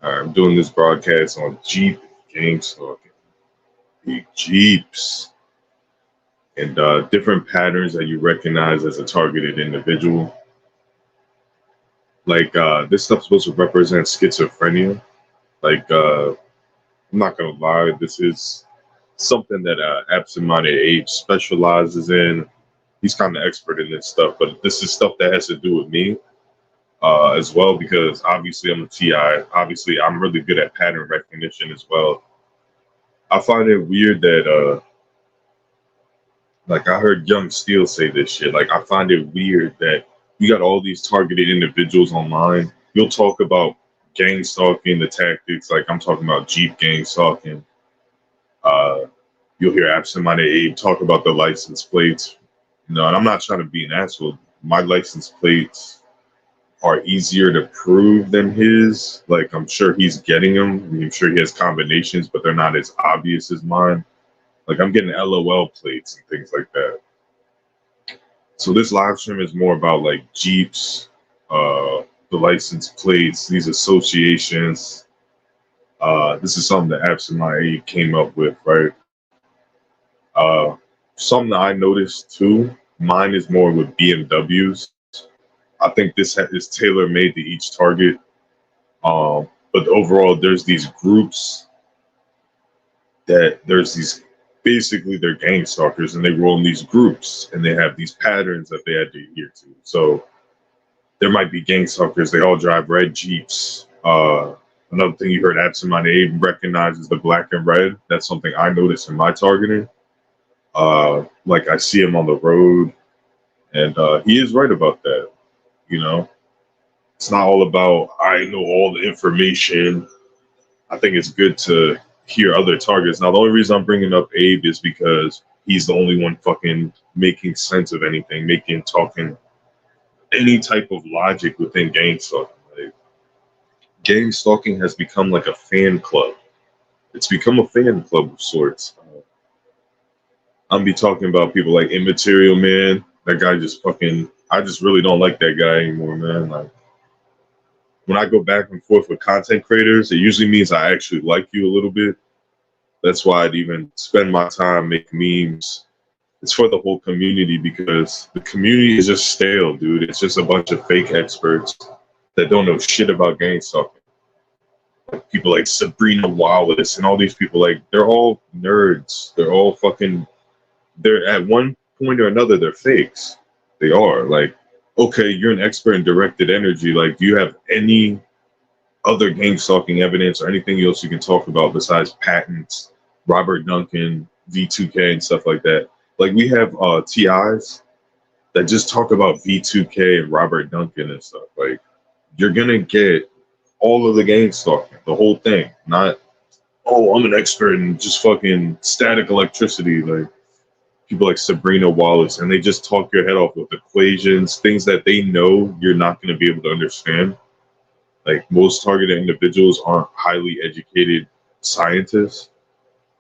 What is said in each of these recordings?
I'm doing this broadcast on Jeep Gangstalking. The Jeeps and different patterns that you recognize as a targeted individual. Like this stuff's supposed to represent schizophrenia. Like I'm not gonna lie, this is something that absent-minded Abe specializes in. He's kind of expert in this stuff, but this is stuff that has to do with me as well because obviously I'm a TI. Obviously, I'm really good at pattern recognition as well. I find it weird that like I heard Young Steel say this shit. Like I find it weird that you got all these targeted individuals online. You'll talk about gang stalking, the tactics. Like I'm talking about Jeep gang stalking. Uh, you'll hear absent-minded Abe talk about the license plates. No, and I'm not trying to be an asshole. My license plates are easier to prove than his. Like I'm sure he's getting them. I'm sure he has combinations, but they're not as obvious as mine. Like I'm getting LOL plates and things like that. So this live stream is more about like Jeeps, the license plates, these associations. This is something that Absent came up with, right? Uh, Something that I noticed too. Mine is more with BMWs. I think this is tailor made to each target. But overall, there's these groups that there's these basically they're gang stalkers and they roll in these groups and they have these patterns that they had to adhere to. So there might be gang stalkers. They all drive red Jeeps. Another thing you heard absent-minded Abe recognizes the black and red. That's something I noticed in my targeting. Like I see him on the road, and he is right about that. You know, it's not all about I know all the information. I think it's good to hear other targets. Now, the only reason I'm bringing up Abe is because he's the only one fucking making sense of anything, talking any type of logic within gang stalking. Like, gang stalking has become like a fan club. It's become a fan club of sorts. I'm be talking about people like Immaterial Man. That guy just fucking. I just really don't like that guy anymore, man. Like when I go back and forth with content creators, it usually means I actually like you a little bit. That's why I'd even spend my time make memes. It's for the whole community because the community is just stale, dude. It's just a bunch of fake experts that don't know shit about gang stalking. Like people like Sabrina Wallace and all these people, like they're all nerds. They're all fucking. They're at one point or another, they're fakes. They are like, okay, you're an expert in directed energy. Like, do you have any other gang stalking evidence or anything else you can talk about besides patents, Robert Duncan, V2K, and stuff like that? Like we have TIs that just talk about V2K and Robert Duncan and stuff. Like you're gonna get all of the gang stalking, the whole thing. Not oh, I'm an expert in just fucking static electricity. Like people like Sabrina Wallace, and they just talk your head off with equations, things that they know you're not gonna be able to understand. Like most targeted individuals aren't highly educated scientists.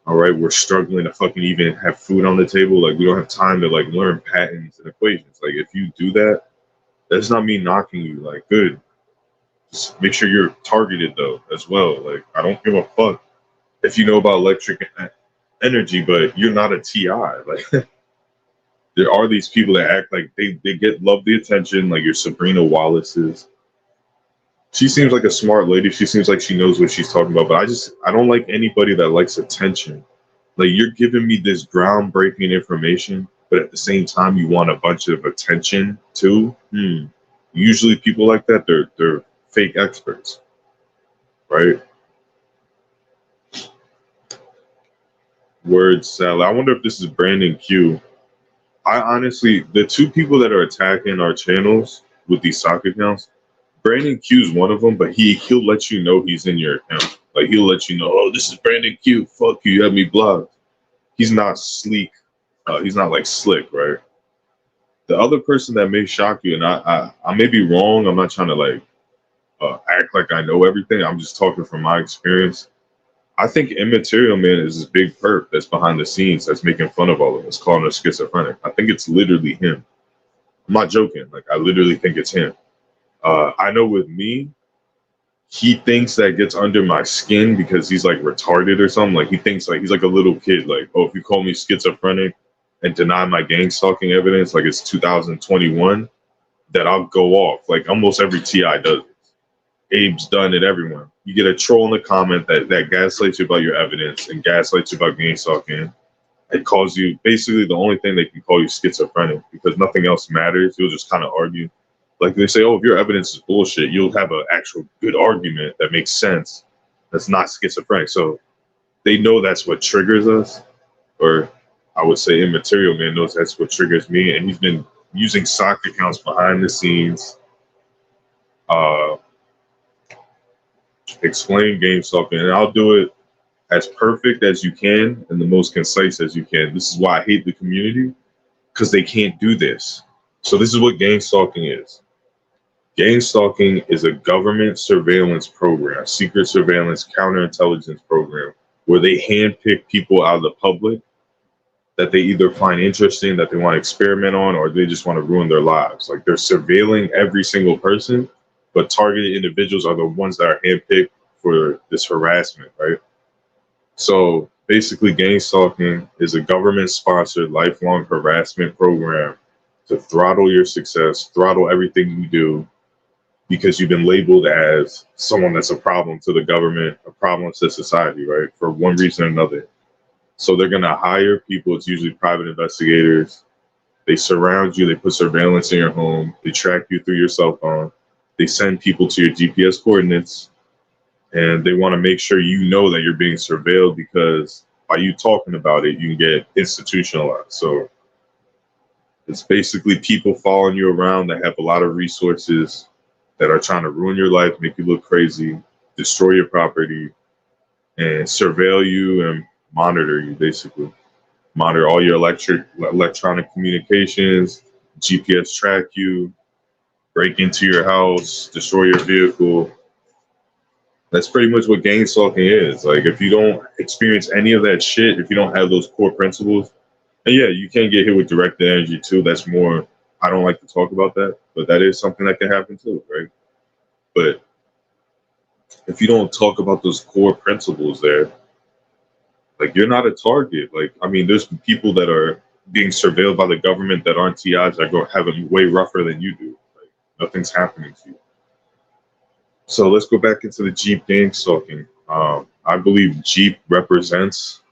All right, we're struggling to fucking even have food on the table. Like we don't have time to like learn patterns and equations. Like if you do that, that's not me knocking you. Like good, just make sure you're targeted though as well. Like I don't give a fuck if you know about electric energy, but you're not a TI. Like there are these people that act like they get love the attention. Like your Sabrina Wallace's. She seems like a smart lady. She seems like she knows what she's talking about. But I don't like anybody that likes attention. Like you're giving me this groundbreaking information, but at the same time you want a bunch of attention too. Usually people like that, they're fake experts, right? Word salad. I wonder if this is Brandon Q. I honestly, the two people that are attacking our channels with these sock accounts, Brandon Q's one of them, but he'll let you know he's in your account. Like he'll let you know, oh, this is Brandon Q. Fuck you, you have me blocked. He's not sleek. He's not like slick, right? The other person that may shock you, and I may be wrong. I'm not trying to like act like I know everything. I'm just talking from my experience. I think Immaterial Man is this big perp that's behind the scenes that's making fun of all of us, calling us schizophrenic. I think it's literally him. I'm not joking. Like I literally think it's him. I know with me, he thinks that gets under my skin because he's like retarded or something. Like he thinks like he's like a little kid. Like, oh, if you call me schizophrenic and deny my gang stalking evidence, like it's 2021, that I'll go off. Like almost every TI does. Abe's done it. Everyone. You get a troll in the comment that gaslights you about your evidence and gaslights you about gang stalking. It calls you basically the only thing they can call you schizophrenic because nothing else matters. You'll just kind of argue. Like they say, oh, if your evidence is bullshit, you'll have an actual good argument that makes sense. That's not schizophrenic. So they know that's what triggers us, or I would say Immaterial Man knows that's what triggers me, and he's been using sock accounts behind the scenes, uh, explain game stalking, and I'll do it as perfect as you can and the most concise as you can. This is why I hate the community because they can't do this. So this is what gang stalking is. Gang stalking is a government surveillance program, secret surveillance counterintelligence program, where they handpick people out of the public that they either find interesting, that they want to experiment on, or they just want to ruin their lives. Like they're surveilling every single person, but targeted individuals are the ones that are handpicked for this harassment, right? So basically, gang stalking is a government-sponsored lifelong harassment program to throttle your success, throttle everything you do, because you've been labeled as someone that's a problem to the government, a problem to society, right? For one reason or another. So they're going to hire people. It's usually private investigators. They surround you. They put surveillance in your home. They track you through your cell phone. They send people to your GPS coordinates. And they want to make sure you know that you're being surveilled because by you talking about it, you can get institutionalized. So it's basically people following you around that have a lot of resources that are trying to ruin your life, make you look crazy, destroy your property, and surveil you and monitor you, basically. Monitor all your electronic communications, GPS track you, break into your house, destroy your vehicle. That's pretty much what gang stalking is. Like, if you don't experience any of that shit, if you don't have those core principles, and yeah, you can get hit with directed energy too. That's more, I don't like to talk about that, but that is something that can happen too, right? But if you don't talk about those core principles there, like you're not a target. Like, I mean, there's people that are being surveilled by the government that aren't TIs that go have it way rougher than you do. Like, nothing's happening to you. So let's go back into the Jeep gang stalking. I believe Jeep represents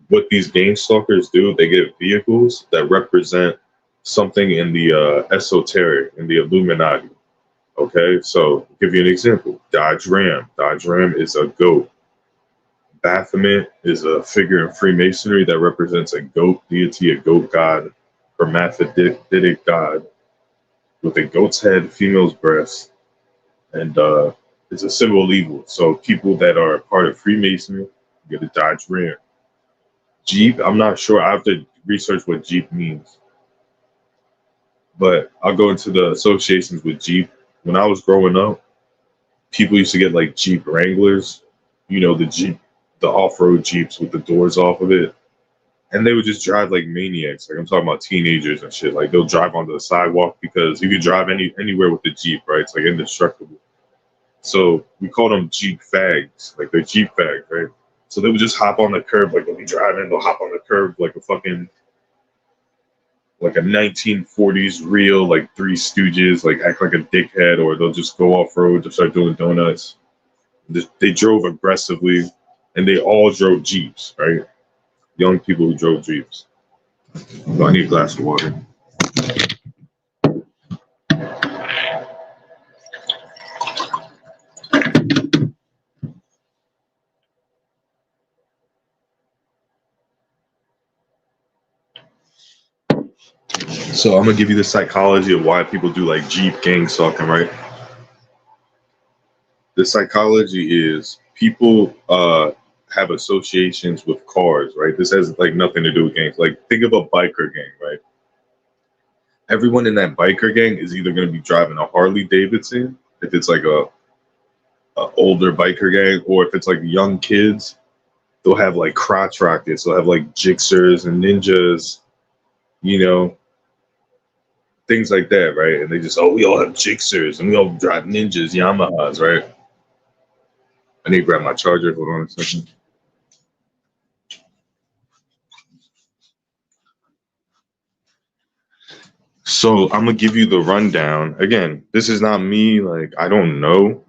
what these gang stalkers do. They get vehicles that represent something in the esoteric, in the Illuminati. Okay, so I'll give you an example. Dodge Ram. Dodge Ram is a goat. Baphomet is a figure in Freemasonry that represents a goat deity, a goat god, hermaphroditic god with a goat's head, female's breast, and it's a symbol of evil. So people that are part of Freemasonry get a Dodge Ram. Jeep, I'm not sure. I have to research what Jeep means. But I'll go into the associations with Jeep. When I was growing up, people used to get like Jeep Wranglers, you know, the Jeep, the off-road Jeeps with the doors off of it. And they would just drive like maniacs. Like I'm talking about teenagers and shit. Like they'll drive onto the sidewalk because you can drive anywhere with the Jeep, right? It's like indestructible. So we call them Jeep fags. Like they're Jeep fags, right? So they would just hop on the curb, like they'll be driving, they'll hop on the curb like a fucking, like a 1940s real, like Three Stooges, like act like a dickhead, or they'll just go off road to start doing donuts. They drove aggressively, and they all drove Jeeps, right? Young people who drove Jeeps. So I need a glass of water. So I'm gonna give you the psychology of why people do like Jeep gang stalking, right? The psychology is people have associations with cars, right? This has like nothing to do with gangs. Like think of a biker gang, right? Everyone in that biker gang is either going to be driving a Harley Davidson, if it's like a older biker gang, or if it's like young kids, they'll have like crotch rockets, they'll have like Jixers and Ninjas, you know, things like that, right? And they just, oh, we all have Jixers and we all drive Ninjas, Yamahas, right? I need to grab my charger. Hold on a second. So I'm gonna give you the rundown. Again, this is not me. Like I don't know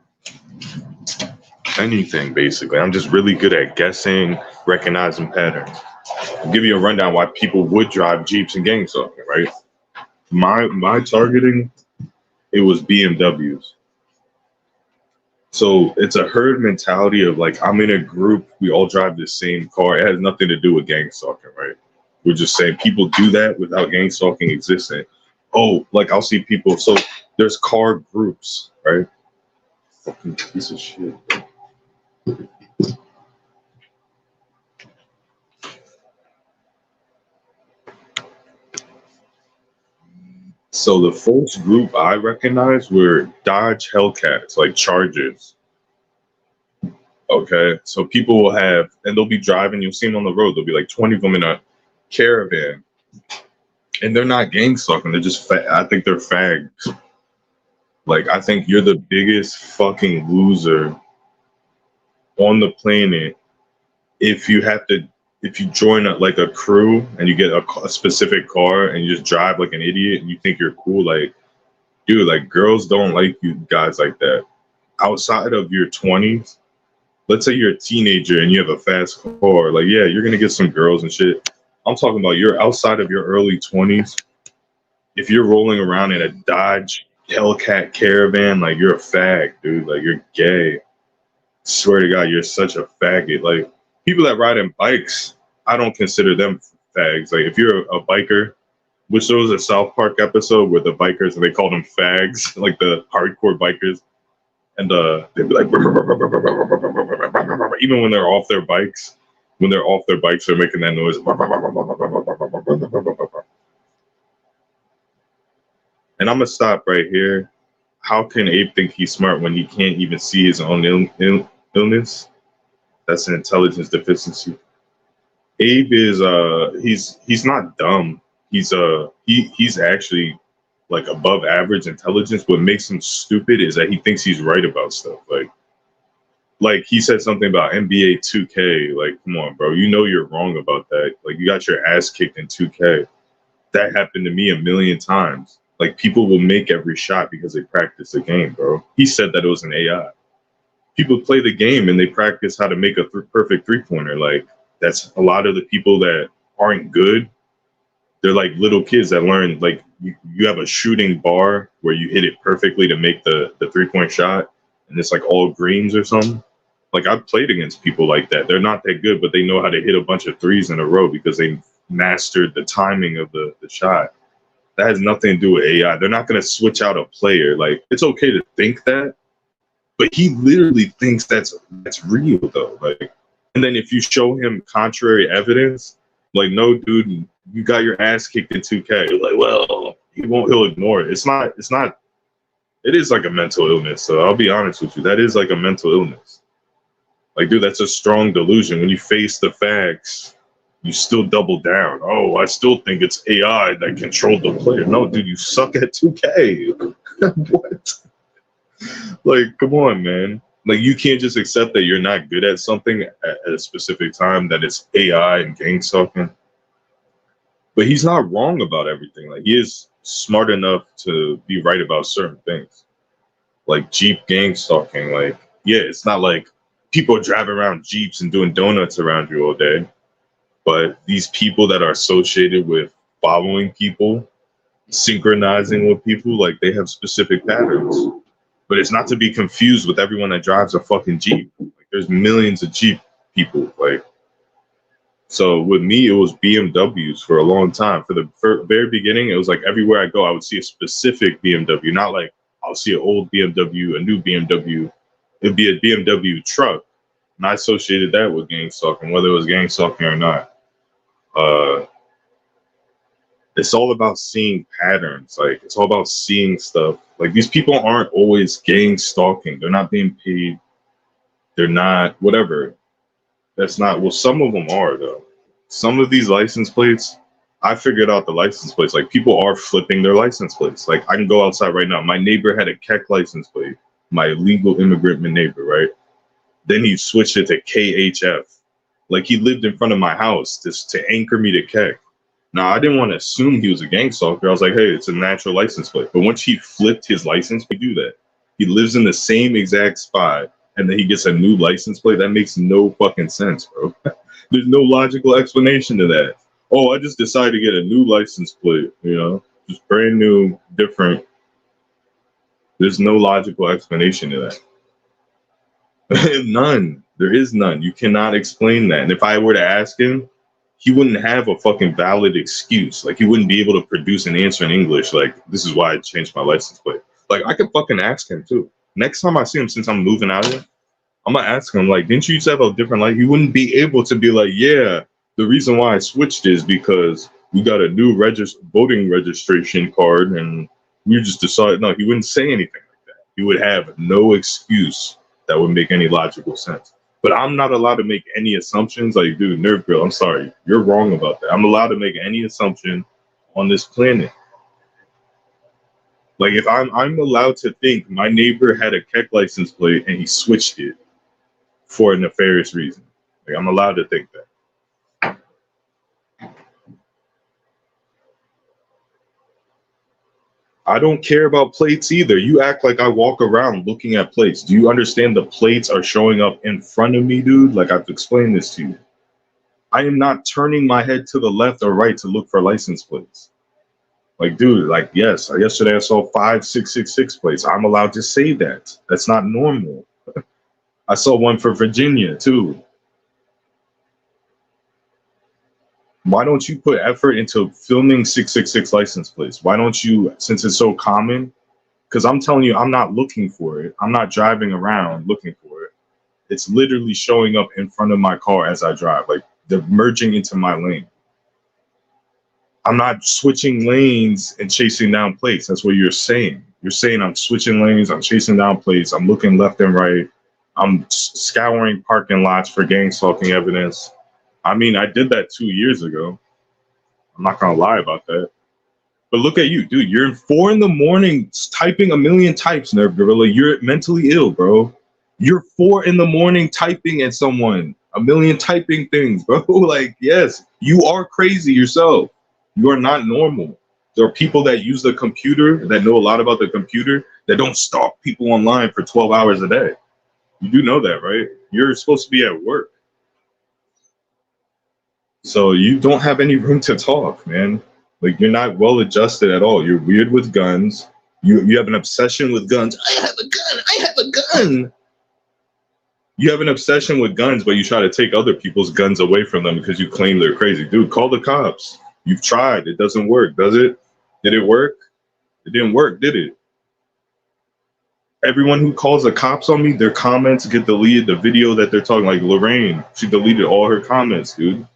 anything basically. I'm just really good at guessing, recognizing patterns. I'll give you a rundown why people would drive Jeeps and gang stalking, right? My targeting, it was BMWs. So it's a herd mentality of like I'm in a group, we all drive the same car. It has nothing to do with gang stalking, right? We're just saying people do that without gang stalking existing. Oh, like I'll see people. So there's car groups, right? Fucking piece of shit. So the first group I recognized were Dodge Hellcats, like Chargers. Okay, so people will have, and they'll be driving. You'll see them on the road. There'll be like 20 of them in a caravan, and they're not gang stalking. They're just, I think they're fags. Like I think you're the biggest fucking loser on the planet if you have to, if you join like a crew and you get a specific car and you just drive like an idiot and you think you're cool. Like, dude, like girls don't like you guys like that. Outside of your 20s, let's say you're a teenager and you have a fast car, like yeah, you're gonna get some girls and shit. I'm talking about you're outside of your early 20s. If you're rolling around in a Dodge Hellcat caravan, like you're a fag, dude. Like you're gay. Swear to God, you're such a faggot. Like people that ride in bikes, I don't consider them fags. Like if you're a biker, which there was a South Park episode where the bikers and they called them fags, like the hardcore bikers, and they'd be like, even when they're off their bikes, they're making that noise. And I'm gonna stop right here. How can Abe think he's smart when he can't even see his own illness? That's an intelligence deficiency. Abe is he's not dumb. He's actually like above average intelligence. What makes him stupid is that he thinks he's right about stuff. Like he said something about NBA 2K. Like, come on, bro. You know you're wrong about that. Like you got your ass kicked in 2K. That happened to me a million times. Like people will make every shot because they practice the game, bro. He said that it was an AI. People play the game and they practice how to make a perfect three-pointer. Like that's a lot of the people that aren't good. They're like little kids that learn, like you have a shooting bar where you hit it perfectly to make the three-point shot, and it's like all greens or something. Like I've played against people like that. They're not that good, but they know how to hit a bunch of threes in a row because they mastered the timing of the shot. That has nothing to do with AI. They're not going to switch out a player. Like it's okay to think that, but he literally thinks that's real though. Like, and then if you show him contrary evidence, like no, dude, you got your ass kicked in 2K. You're like, well, he'll ignore it. It's not. It is like a mental illness. So I'll be honest with you, that is like a mental illness. Like, dude, that's a strong delusion. When you face the facts, you still double down. Oh, I still think it's AI that controlled the player. No, dude, you suck at 2K. What? Like, come on, man. Like, you can't just accept that you're not good at something at a specific time, that it's AI and gang stalking. But he's not wrong about everything. Like, he is smart enough to be right about certain things. Like, Jeep gang stalking. Like, yeah, it's not like people are driving around Jeeps and doing donuts around you all day. But these people that are associated with following people, synchronizing with people, like they have specific patterns. But it's not to be confused with everyone that drives a fucking Jeep. Like there's millions of Jeep people. Like, so with me, it was BMWs for a long time. For the very beginning, it was like everywhere I go, I would see a specific BMW, not like I'll see an old BMW, a new BMW. It'd be a BMW truck. And I associated that with gang stalking, whether it was gang stalking or not. It's all about seeing patterns. Like it's all about seeing stuff. Like these people aren't always gang stalking. They're not being paid. They're not whatever. That's not, well, some of them are though. Some of these license plates, I figured out the license plates. Like people are flipping their license plates. Like I can go outside right now. My neighbor had a Keck license plate. My illegal immigrant neighbor, right? Then he switched it to KHF. Like he lived in front of my house just to anchor me to Keck. Now I didn't want to assume he was a gang stalker. I was like, hey, it's a natural license plate. But once he flipped his license, we do that. He lives in the same exact spot, and then he gets a new license plate. That makes no fucking sense, bro. There's no logical explanation to that. Oh, I just decided to get a new license plate, just brand new, different. There's no logical explanation to that. None. There is none. You cannot explain that. And if I were to ask him, he wouldn't have a fucking valid excuse. Like, he wouldn't be able to produce an answer in English. Like, this is why I changed my license plate. Like, I could fucking ask him, too. Next time I see him, since I'm moving out of here, I'm going to ask him, like, didn't you used to have a different life? He wouldn't be able to be like, yeah, the reason why I switched is because we got a new voting registration card, and we just decided. No, he wouldn't say anything like that. He would have no excuse that would make any logical sense. But I'm not allowed to make any assumptions. Like, dude, Nerve Girl, I'm sorry. You're wrong about that. I'm allowed to make any assumption on this planet. Like, if I'm allowed to think my neighbor had a Keck license plate and he switched it for a nefarious reason. Like, I'm allowed to think that. I don't care about plates either. You act like I walk around looking at plates. Do you understand the plates are showing up in front of me, dude? Like, I've explained this to you. I am not turning my head to the left or right to look for license plates. Like, dude, like, yes, yesterday I saw 5666 plates. I'm allowed to say that. That's not normal. I saw one for Virginia, too. Why don't you put effort into filming 666 license plates? Why don't you, since it's so common? Because I'm telling you, I'm not looking for it. I'm not driving around looking for it. It's literally showing up in front of my car as I drive. Like, they're merging into my lane. I'm not switching lanes and chasing down plates. That's what you're saying. You're saying I'm switching lanes, I'm chasing down plates, I'm looking left and right, I'm scouring parking lots for gang stalking evidence. I mean, I did that 2 years ago. I'm not gonna lie about that. But look at you, dude. You're 4 a.m. typing a million types, Nerve Gorilla. You're mentally ill, bro. You're 4 a.m. typing at someone, a million typing things, bro. Like, yes, you are crazy yourself. You are not normal. There are people that use the computer, that know a lot about the computer, that don't stalk people online for 12 hours a day. You do know that, right? You're supposed to be at work. So you don't have any room to talk, man. Like, you're not well adjusted at all. You're weird with guns. You have an obsession with guns. I have a gun. I have a gun. You have an obsession with guns, but you try to take other people's guns away from them because you claim they're crazy. Dude, call the cops. You've tried. It doesn't work, does it? Did it work? It didn't work, did it? Everyone who calls the cops on me, their comments get deleted. The video that they're talking, like Lorraine, she deleted all her comments, dude.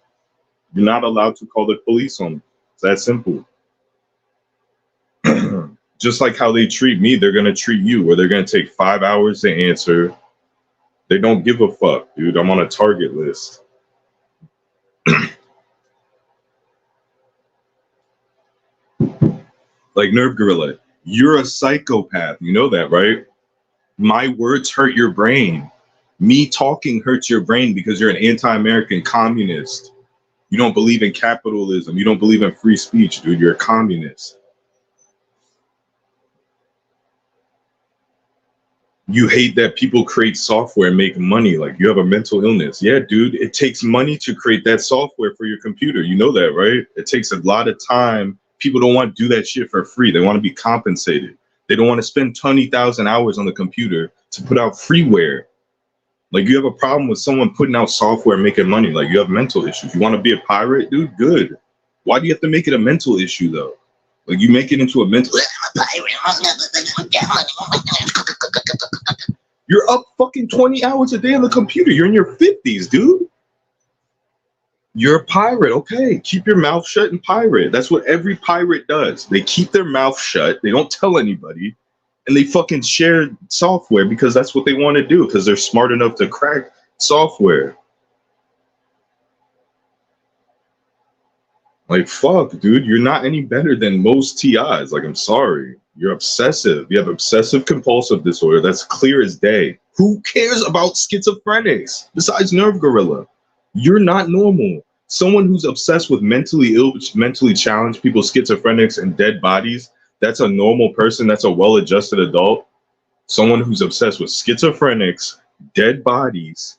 You're not allowed to call the police on me. It's that simple. Just like how they treat me, they're going to treat you, where they're going to take 5 hours to answer. They don't give a fuck, dude. I'm on a target list. Like, Nerve Gorilla, you're a psychopath. You know that, right? My words hurt your brain. Me talking hurts your brain because you're an anti-American communist. You don't believe in capitalism. You don't believe in free speech, dude. You're a communist. You hate that people create software and make money. Like, you have a mental illness. Yeah, dude, it takes money to create that software for your computer. You know that, right? It takes a lot of time. People don't want to do that shit for free. They want to be compensated. They don't want to spend 20,000 hours on the computer to put out freeware. Like, you have a problem with someone putting out software and making money. Like, you have mental issues. You want to be a pirate, dude? Good. Why do you have to make it a mental issue, though? Like, you make it into a mental... I'm a pirate. You're up fucking 20 hours a day on the computer. You're in your 50s, dude. You're a pirate. Okay, keep your mouth shut and pirate. That's what every pirate does. They keep their mouth shut. They don't tell anybody. And they fucking share software because that's what they want to do, because they're smart enough to crack software. Like, fuck, dude, you're not any better than most TIs. Like, I'm sorry. You're obsessive. You have obsessive compulsive disorder. That's clear as day. Who cares about schizophrenics besides Nerve Gorilla? You're not normal. Someone who's obsessed with mentally ill, mentally challenged people, schizophrenics, and dead bodies, that's a normal person. That's a well-adjusted adult. Someone who's obsessed with schizophrenics, dead bodies,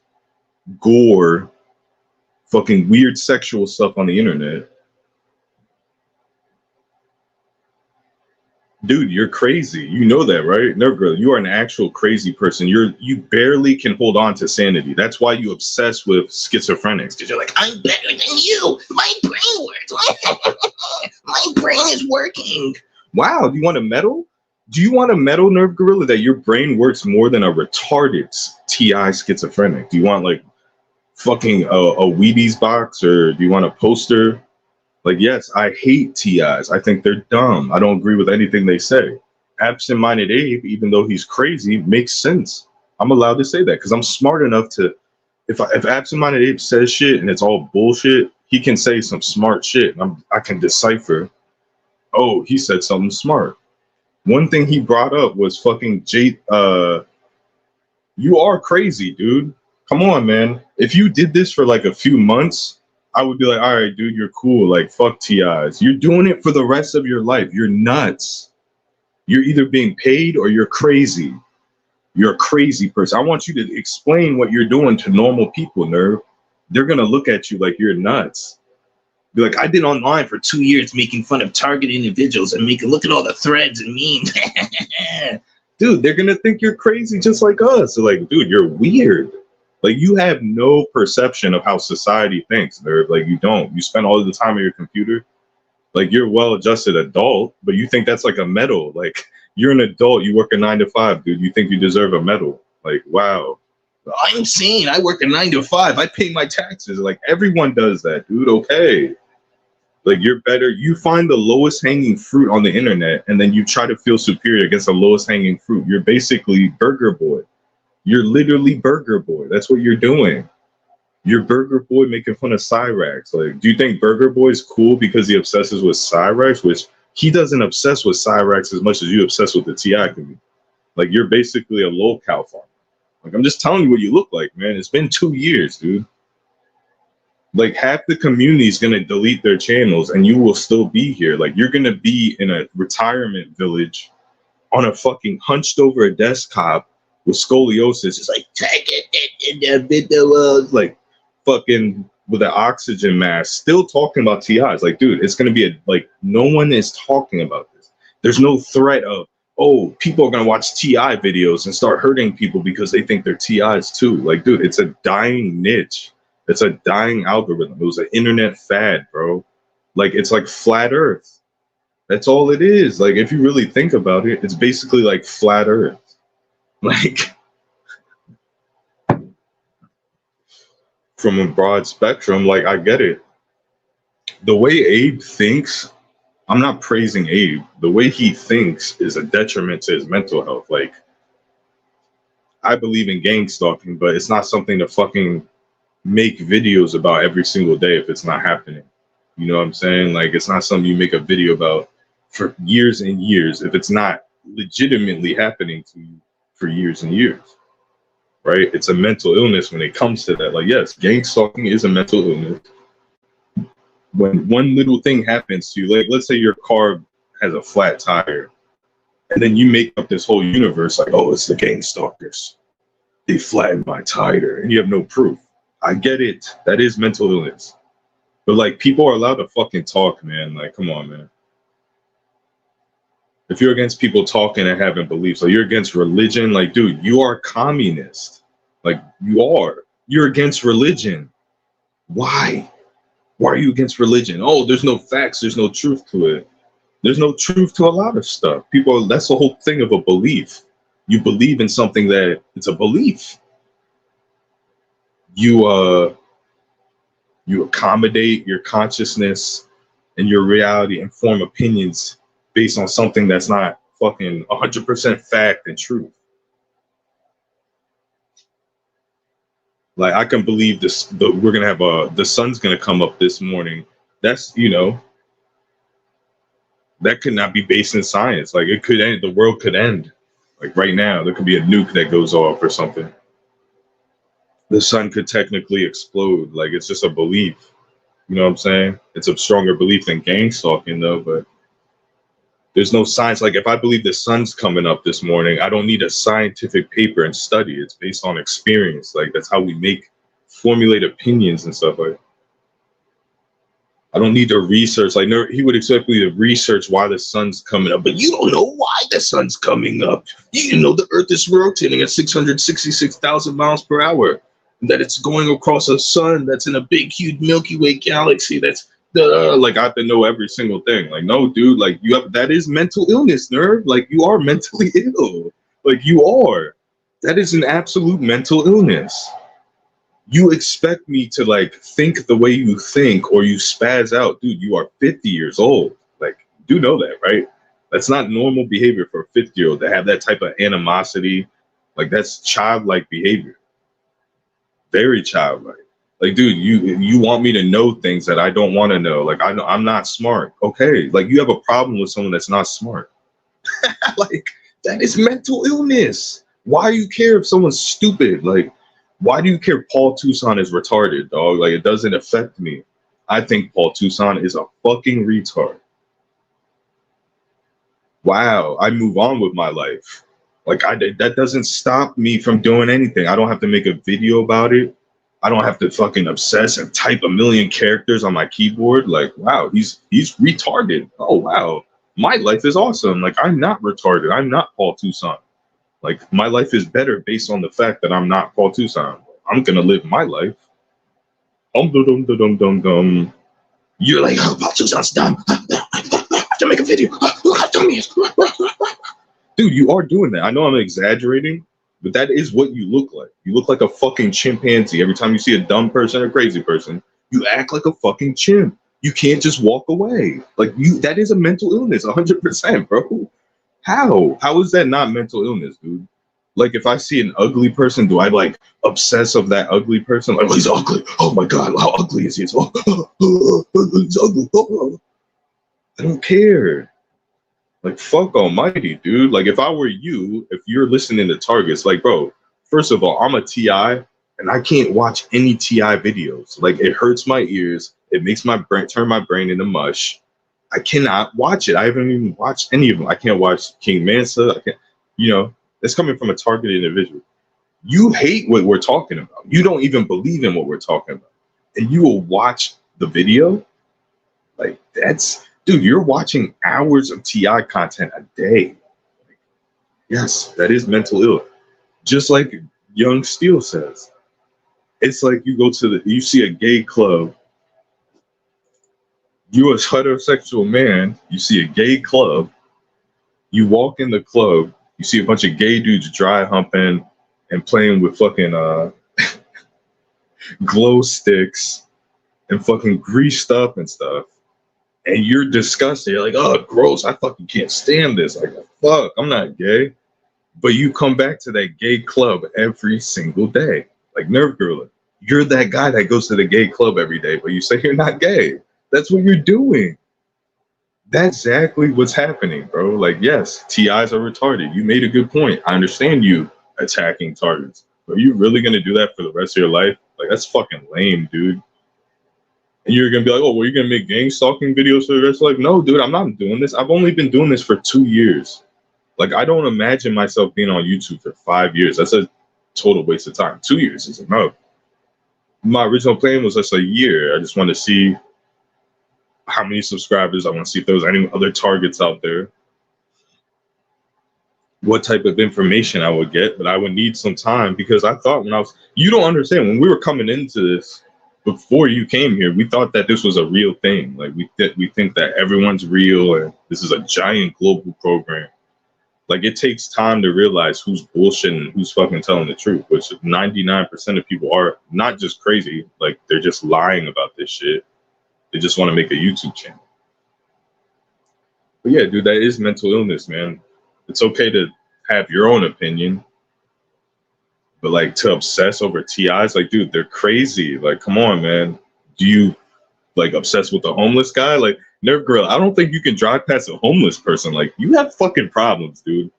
gore, fucking weird sexual stuff on the internet. Dude, you're crazy. You know that, right? No, girl, you are an actual crazy person. You barely can hold on to sanity. That's why you obsess with schizophrenics, because you're like, I'm better than you. My brain works. My brain is working. Wow, do you want a medal? Do you want a medal, Nerve Gorilla, that your brain works more than a retarded TI schizophrenic? Do you want like fucking a Wheaties box, or do you want a poster? Like, yes, I hate TIs. I think they're dumb. I don't agree with anything they say. Absent-minded Abe, even though he's crazy, makes sense. I'm allowed to say that because I'm smart enough to, if Absent-minded Abe says shit and it's all bullshit, he can say some smart shit. And I can decipher, oh, he said something smart. One thing he brought up was fucking you are crazy, dude. Come on, man. If you did this for like a few months, I would be like, all right, dude, you're cool. Like, fuck TIs. You're doing it for the rest of your life. You're nuts. You're either being paid or you're crazy. You're a crazy person. I want you to explain what you're doing to normal people, Nerve. They're going to look at you like you're nuts. Be like, I did online for 2 years making fun of targeted individuals and look at all the threads and memes. Dude, they're going to think you're crazy just like us. They're like, dude, you're weird. Like, you have no perception of how society thinks, Nerve. Like, you don't. You spend all of the time on your computer. Like, you're a well-adjusted adult, but you think that's like a medal. Like, you're an adult. You work a 9 to 5, dude. You think you deserve a medal. Like, wow. I'm sane. I work a 9 to 5. I pay my taxes. Like, everyone does that, dude. Okay. Like, you're better. You find the lowest hanging fruit on the internet, and then you try to feel superior against the lowest hanging fruit. You're basically Burger Boy. You're literally Burger Boy. That's what you're doing. You're Burger Boy making fun of Cyrax. Like, do you think Burger Boy is cool because he obsesses with Cyrax? Which he doesn't obsess with Cyrax as much as you obsess with the TI community. Like, you're basically a low-cow farmer. Like, I'm just telling you what you look like, man. It's been 2 years, dude. Like, half the community is going to delete their channels and you will still be here. Like, you're going to be in a retirement village on a fucking hunched over a desktop with scoliosis. It's like, take it, like fucking with an oxygen mask, still talking about TIs. Like, dude, it's going to be like, no one is talking about this. There's no threat of, oh, people are going to watch TI videos and start hurting people because they think they're TIs too. Like, dude, it's a dying niche. It's a dying algorithm. It was an internet fad, bro. Like, it's like flat earth. That's all it is. Like, if you really think about it, it's basically like flat earth. Like, from a broad spectrum, like, I get it. The way Abe thinks, I'm not praising Abe. The way he thinks is a detriment to his mental health. Like, I believe in gang stalking, but it's not something to fucking make videos about every single day if it's not happening. You know what I'm saying? Like, it's not something you make a video about for years and years if it's not legitimately happening to you for years and years, right? It's a mental illness when it comes to that. Like, yes, gang stalking is a mental illness. When one little thing happens to you, like, let's say your car has a flat tire, and then you make up this whole universe like, oh, it's the gang stalkers. They flattened my tire, and you have no proof. I get it. That is mental illness. But, like, people are allowed to fucking talk, man. Like, come on, man. If you're against people talking and having beliefs, like, you're against religion, like, dude, you are a communist. Like, you are. You're against religion. Why? Why are you against religion? Oh, there's no facts. There's no truth to it. There's no truth to a lot of stuff. People, that's the whole thing of a belief. You believe in something that it's a belief. You accommodate your consciousness and your reality and form opinions based on something that's not fucking 100% fact and truth. Like, I can believe this, we're gonna have the sun's gonna come up this morning. That's, you know, that could not be based in science. Like, it could end, the world could end. Like right now, there could be a nuke that goes off or something. The sun could technically explode. Like it's just a belief. You know what I'm saying? It's a stronger belief than gang stalking though, but there's no science. Like if I believe the sun's coming up this morning, I don't need a scientific paper and study. It's based on experience. Like that's how we formulate opinions and stuff. Like I don't need to research. Like he would expect me to research why the sun's coming up, but you don't know why the sun's coming up. You know the Earth is rotating at 666,000 miles per hour, and that it's going across a sun that's in a big, huge Milky Way galaxy. That's like I have to know every single thing. Like no, dude. Like that is mental illness, nerd. Like you are mentally ill. Like you are. That is an absolute mental illness. You expect me to like think the way you think or you spaz out. Dude, you are 50 years old. Like, you do know that, right? That's not normal behavior for a 50-year-old to have that type of animosity. Like, that's childlike behavior. Very childlike. Like, dude, you want me to know things that I don't want to know. Like, I'm not smart. Okay. Like, you have a problem with someone that's not smart. Like, that is mental illness. Why do you care if someone's stupid? Like, why do you care Paul Toussaint is retarded, dog? Like, it doesn't affect me. I think Paul Toussaint is a fucking retard. Wow, I move on with my life. Like, that doesn't stop me from doing anything. I don't have to make a video about it. I don't have to fucking obsess and type a million characters on my keyboard. Like, wow, he's retarded. Oh, wow. My life is awesome. Like, I'm not retarded. I'm not Paul Toussaint. Like, my life is better based on the fact that I'm not Paul Toussaint. I'm going to live my life. Dum. You're like, oh, Paul Toussaint's dumb. I have to make a video. Look how dumb he is. Dude, you are doing that. I know I'm exaggerating, but that is what you look like. You look like a fucking chimpanzee. Every time you see a dumb person or crazy person, you act like a fucking chimp. You can't just walk away. Like, that is a mental illness, 100%, bro. How is that not mental illness, dude? Like, if I see an ugly person, do I like obsess of that ugly person? Like, oh, he's ugly. Oh my god, how ugly is he? He's ugly. I don't care. Like, fuck almighty, dude. Like, if I were you, if you're listening to Targets, like, bro, first of all, I'm a TI and I can't watch any TI videos. Like, it hurts my ears. It makes my brain turn my brain into mush. I cannot watch it. I haven't even watched any of them. I can't watch King Mansa. I can't, it's coming from a targeted individual. You hate what we're talking about. You don't even believe in what we're talking about. And you will watch the video. Like, dude, you're watching hours of TI content a day. Yes, that is mental ill. Just like Young Steel says. It's like you see a gay club. You're a heterosexual man, you see a gay club, you walk in the club, you see a bunch of gay dudes dry humping and playing with fucking glow sticks and fucking greased up and stuff. And you're disgusted. You're like, oh, gross. I fucking can't stand this. Like, fuck, I'm not gay. But you come back to that gay club every single day. Like Nerve Gorilla. You're that guy that goes to the gay club every day, but you say you're not gay. That's what you're doing. That's exactly what's happening, bro. Like, yes, TIs are retarded. You made a good point. I understand you attacking targets. But are you really going to do that for the rest of your life? Like, that's fucking lame, dude. And you're going to be like, oh, well, you're going to make gang stalking videos for the rest of life? No, dude, I'm not doing this. I've only been doing this for 2 years. Like, I don't imagine myself being on YouTube for 5 years. That's a total waste of time. 2 years is enough. My original plan was just a year. I just wanted to see how many subscribers. I want to see if there was any other targets out there. What type of information I would get, but I would need some time because I thought you don't understand, when we were coming into this, before you came here, we thought that this was a real thing. Like we think that everyone's real and this is a giant global program. Like, it takes time to realize who's bullshitting and who's fucking telling the truth, which 99% of people are not just crazy. Like, they're just lying about this shit. They just want to make a YouTube channel. But yeah, dude, that is mental illness, man. It's okay to have your own opinion, but like to obsess over TIs, like, dude, they're crazy. Like, come on, man. Do you like obsess with a homeless guy? Like, Nerve Gorilla, I don't think you can drive past a homeless person. Like, you have fucking problems, dude.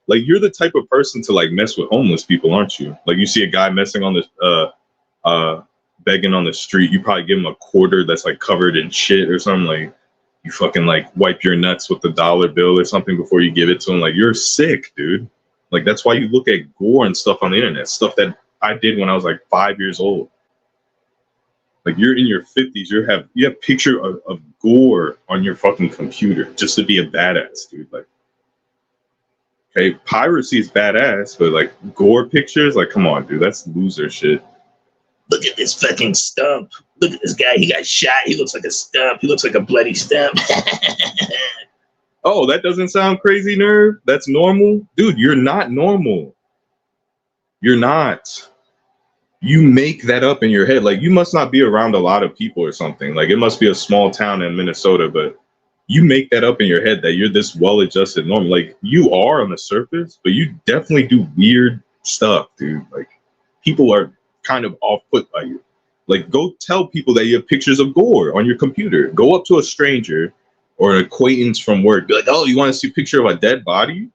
Like you're the type of person to like mess with homeless people, aren't you? Like you see a guy messing on the begging on the street, you probably give him a quarter that's like covered in shit or something. Like you fucking like wipe your nuts with the dollar bill or something before you give it to him. Like you're sick, dude. Like that's why you look at gore and stuff on the internet, stuff that I did when I was like 5 years old. Like you're in your 50s, you have picture of gore on your fucking computer just to be a badass, dude. Like, okay, piracy is badass, but like gore pictures, like come on, dude, that's loser shit. Look at this fucking stump. Look at this guy. He got shot. He looks like a stump. He looks like a bloody stump. Oh, that doesn't sound crazy, nerd. That's normal, dude. You're not normal. You're not. You make that up in your head. Like you must not be around a lot of people or something. Like it must be a small town in Minnesota, but you make that up in your head that you're this well-adjusted normal. Like you are on the surface, but you definitely do weird stuff, dude. Like people are kind of off-put by you. Like go tell people that you have pictures of gore on your computer. Go up to a stranger or an acquaintance from work. Be like, oh, you want to see a picture of a dead body?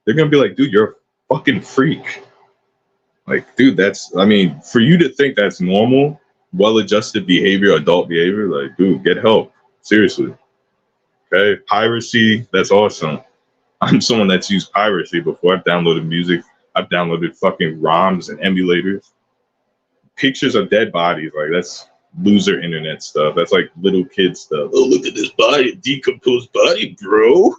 They're gonna be like, dude, you're a fucking freak. Like, dude, that's, I mean, for you to think that's normal, well-adjusted behavior, adult behavior, like, dude, get help. Seriously. Okay? Piracy, that's awesome. I'm someone that's used piracy before. I've downloaded music. I've downloaded fucking ROMs and emulators. Pictures of dead bodies, like, that's loser internet stuff. That's like little kid stuff. Oh, look at this body, decomposed body, bro.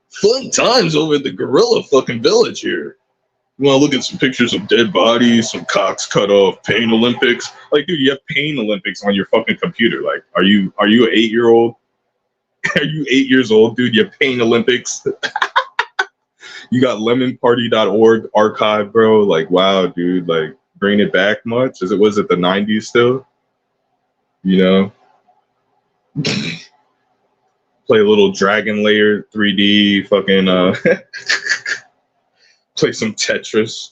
Fun times over at the gorilla fucking village here. You want to look at some pictures of dead bodies, some cocks cut off, pain Olympics. Like, dude, you have pain Olympics on your fucking computer. Like, are you an 8-year-old? Are you 8 years old, dude? You have pain Olympics. You got lemonparty.org archive, bro. Like, wow, dude. Like, bringing it back much as it was at the 90s still. You know? Play a little Dragon Layer 3D fucking play some Tetris.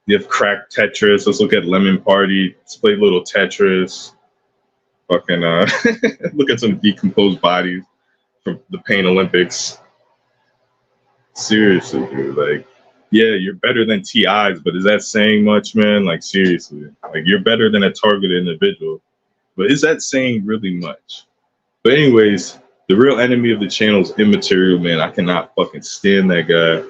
You have cracked Tetris. Let's look at Lemon Party. Let's play a little Tetris. Fucking look at some decomposed bodies from the Pain Olympics. Seriously, dude. Like, yeah, you're better than TIs, but is that saying much, man? Like, seriously. Like, you're better than a targeted individual. But is that saying really much? But anyways, the real enemy of the channel is Immaterial, man. I cannot fucking stand that guy.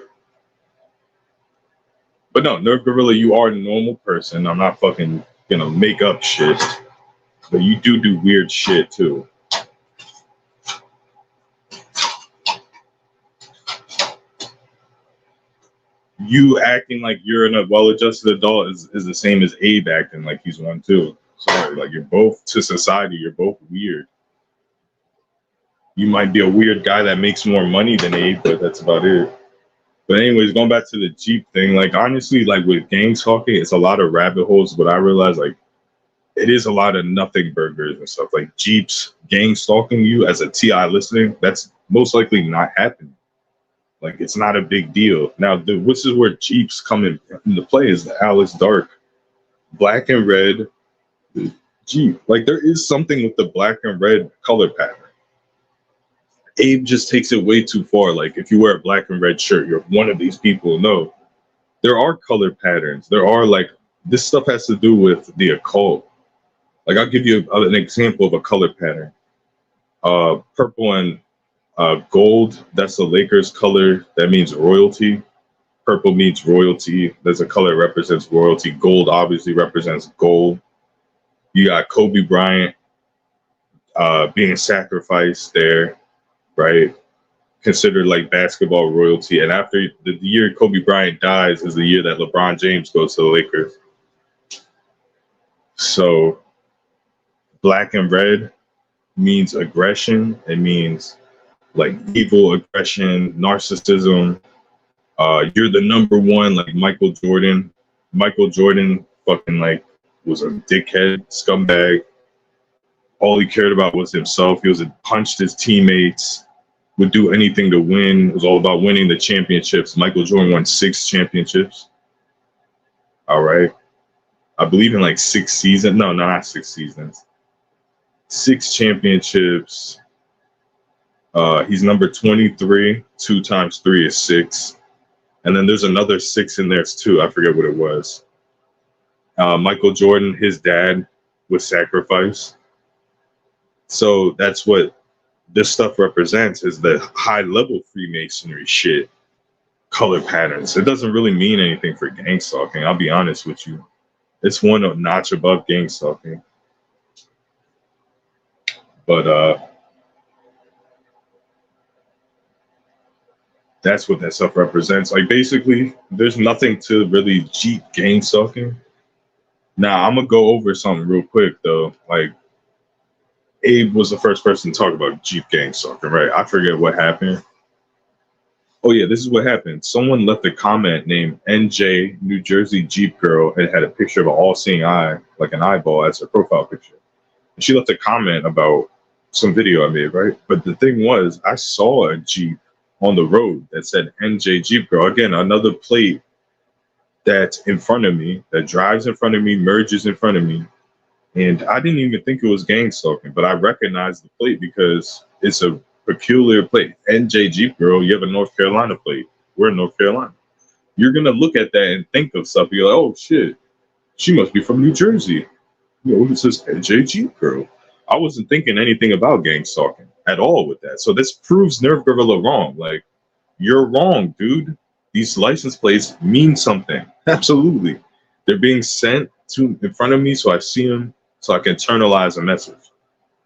But no, Nerf Gorilla, you are a normal person. I'm not fucking gonna make up shit. But you do weird shit too. You acting like you're a well-adjusted adult is the same as Abe acting like he's one too. Sorry, like you're both to society, you're both weird. You might be a weird guy that makes more money than Abe, but that's about it. But anyways, going back to the Jeep thing, like honestly, like with Gangstalking, it's a lot of rabbit holes, but I realize like it is a lot of nothing burgers and stuff. Like Jeeps Gangstalking you as a TI listening, that's most likely not happening. Like it's not a big deal. Now, this is where Jeeps come into play is the Alice Dark, black and red Jeep. Like there is something with the black and red color pattern. Abe just takes it way too far. Like if you wear a black and red shirt, you're one of these people. No, there are color patterns. There are like, this stuff has to do with the occult. Like I'll give you an example of a color pattern. Purple and gold, that's the Lakers color. That means royalty. Purple means royalty. There's a color that represents royalty. Gold obviously represents gold. You got Kobe Bryant being sacrificed there, right? Considered like basketball royalty. And after the year Kobe Bryant dies is the year that LeBron James goes to the Lakers. So black and red means aggression. It means like evil, aggression, narcissism. You're the number one, like Michael Jordan. Michael Jordan fucking like was a dickhead, scumbag. All he cared about was himself. He was punched his teammates, would do anything to win. It was all about winning the championships. Michael Jordan won 6 championships. All right. I believe in like 6 seasons. No, not 6 seasons. 6 championships. He's number 23. 2 times 3 is 6. And then there's another 6 in there too. I forget what it was. Michael Jordan, his dad was sacrificed. So that's what this stuff represents, is the high level Freemasonry shit, color patterns. It doesn't really mean anything for gang stalking. I'll be honest with you. It's one notch above gang stalking. But that's what that stuff represents. Like basically, there's nothing to really cheat gang stalking. Now I'm gonna go over something real quick though. Like Abe was the first person to talk about Jeep gang stalking, right? I forget what happened. Oh yeah, this is what happened. Someone left a comment named NJ New Jersey Jeep Girl and had a picture of an all-seeing eye, like an eyeball, as her profile picture. And she left a comment about some video I made, right? But the thing was, I saw a Jeep on the road that said NJ Jeep Girl. Again, another plate that's in front of me, that drives in front of me, merges in front of me. And I didn't even think it was gang stalking, but I recognized the plate because it's a peculiar plate. NJ Jeep Girl, you have a North Carolina plate. We're in North Carolina. You're going to look at that and think of stuff. You're like, oh shit, she must be from New Jersey. You know, it says NJ Jeep Girl. I wasn't thinking anything about gang stalking at all with that. So this proves Nerve Gorilla wrong. Like, you're wrong, dude. These license plates mean something. Absolutely. They're being sent to in front of me so I see them, so I can internalize a message.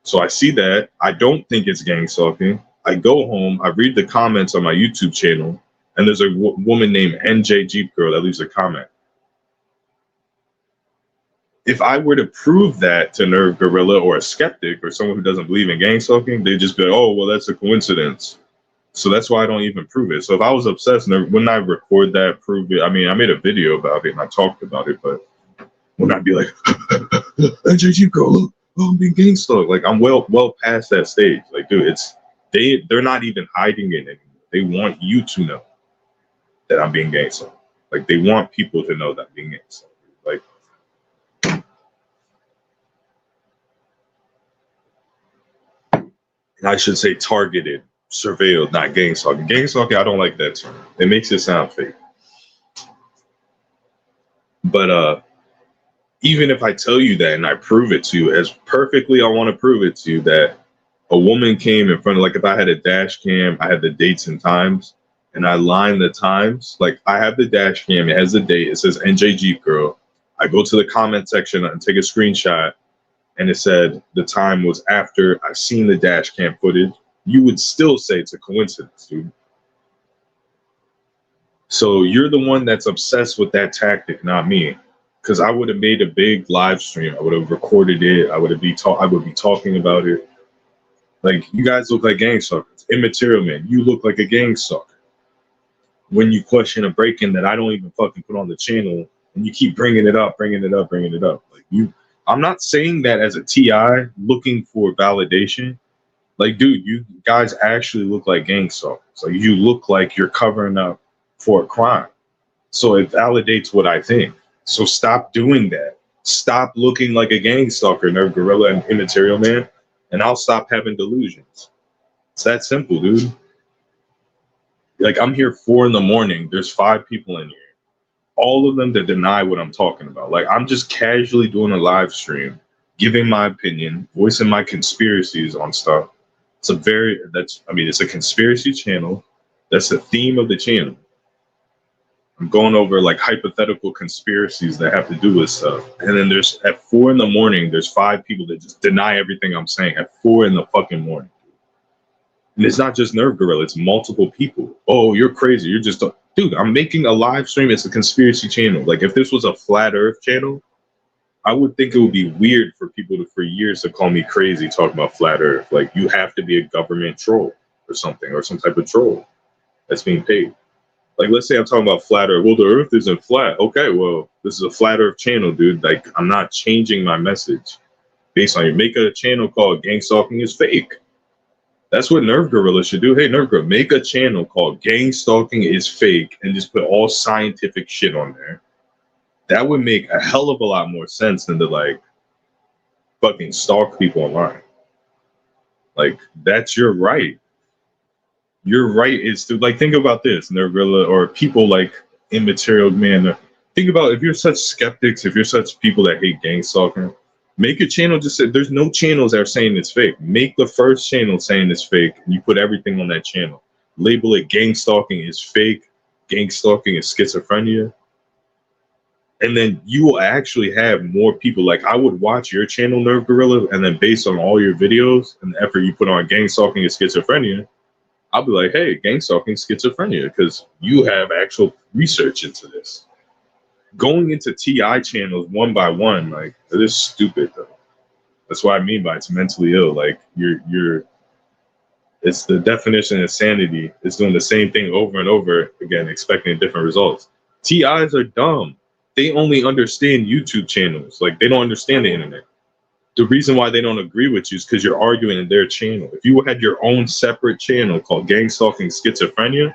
So I see that. I don't think it's gang stalking. I go home, I read the comments on my YouTube channel, and there's a woman named NJ Jeep Girl that leaves a comment. If I were to prove that to Nerve Gorilla or a skeptic or someone who doesn't believe in gang stalking, they'd just be like, oh, well, that's a coincidence. So that's why I don't even prove it. So if I was obsessed, wouldn't I record that, prove it? I mean, I made a video about it and I talked about it, but wouldn't I be like, NJ Jeep Girl, look, oh, I'm being gang stalked. Like, I'm well past that stage. Like, dude, they're not even hiding it anymore. They want you to know that I'm being gang stalked. Like, they want people to know that I'm being gang stalked. Like, I should say targeted, surveilled, not gang stalking. Gang stalking, I don't like that term. It makes it sound fake. But even if I tell you that and I prove it to you, as perfectly I want to prove it to you that a woman came in front of, like if I had a dash cam, I had the dates and times, and I line the times. Like I have the dash cam, it has the date, it says NJ Jeep Girl. I go to the comment section and take a screenshot, and it said the time was after I seen the dash cam footage. You would still say it's a coincidence, dude. So you're the one that's obsessed with that tactic, not me. Because I would have made a big live stream. I would have recorded it. I would be talking about it. Like, you guys look like gang stalkers. Immaterial Man, you look like a gang stalker. When you question a break-in that I don't even fucking put on the channel, and you keep bringing it up. Like, I'm not saying that as a TI looking for validation. Like, dude, you guys actually look like gang stalkers. Like, you look like you're covering up for a crime. So it validates what I think. So stop doing that. Stop looking like a gang stalker, Nerve Gorilla and Immaterial Man, and I'll stop having delusions. It's that simple, dude. Like, I'm here 4 a.m. There's 5 people in here. All of them that deny what I'm talking about. Like, I'm just casually doing a live stream, giving my opinion, voicing my conspiracies on stuff. It's a conspiracy channel. That's the theme of the channel. I'm going over like hypothetical conspiracies that have to do with stuff. And then there's at 4 a.m, there's 5 people that just deny everything I'm saying at 4 in the fucking morning. And it's not just Nerve Gorilla, it's multiple people. Oh, you're crazy. You're just dude, I'm making a live stream. It's a conspiracy channel. Like, if this was a flat earth channel, I would think it would be weird for people for years to call me crazy talking about flat earth. Like, you have to be a government troll or something, or some type of troll that's being paid. Like, let's say I'm talking about flat earth. Well, the earth isn't flat. Okay, well, this is a flat earth channel, dude. Like, I'm not changing my message based on you. Make a channel called Gang Stalking is Fake. That's what Nerve Gorilla should do. Hey, Nerve Gorilla, make a channel called Gang Stalking is Fake and just put all scientific shit on there. That would make a hell of a lot more sense than to, like, fucking stalk people online. Like, that's your right. Your right is to like think about this, Nergilla, or people like Immaterial Man. Think about if you're such skeptics, if you're such people that hate gang stalking, make a channel. Just say there's no channels that are saying it's fake. Make the first channel saying it's fake, and you put everything on that channel. Label it gang stalking is fake, gang stalking is schizophrenia, and then you will actually have more people. Like I would watch your channel, Nerve Gorilla, and then based on all your videos and the effort you put on gang stalking is schizophrenia, I'll be like, hey, gang stalking schizophrenia, because you have actual research into this. Going into TI channels one by one, like it is stupid though. That's what I mean by it's mentally ill. Like you're it's the definition of insanity. It's doing the same thing over and over again, expecting different results. TIs are dumb. They only understand YouTube channels. Like they don't understand the internet. The reason why they don't agree with you is because you're arguing in their channel. If you had your own separate channel called Gang Stalking Schizophrenia,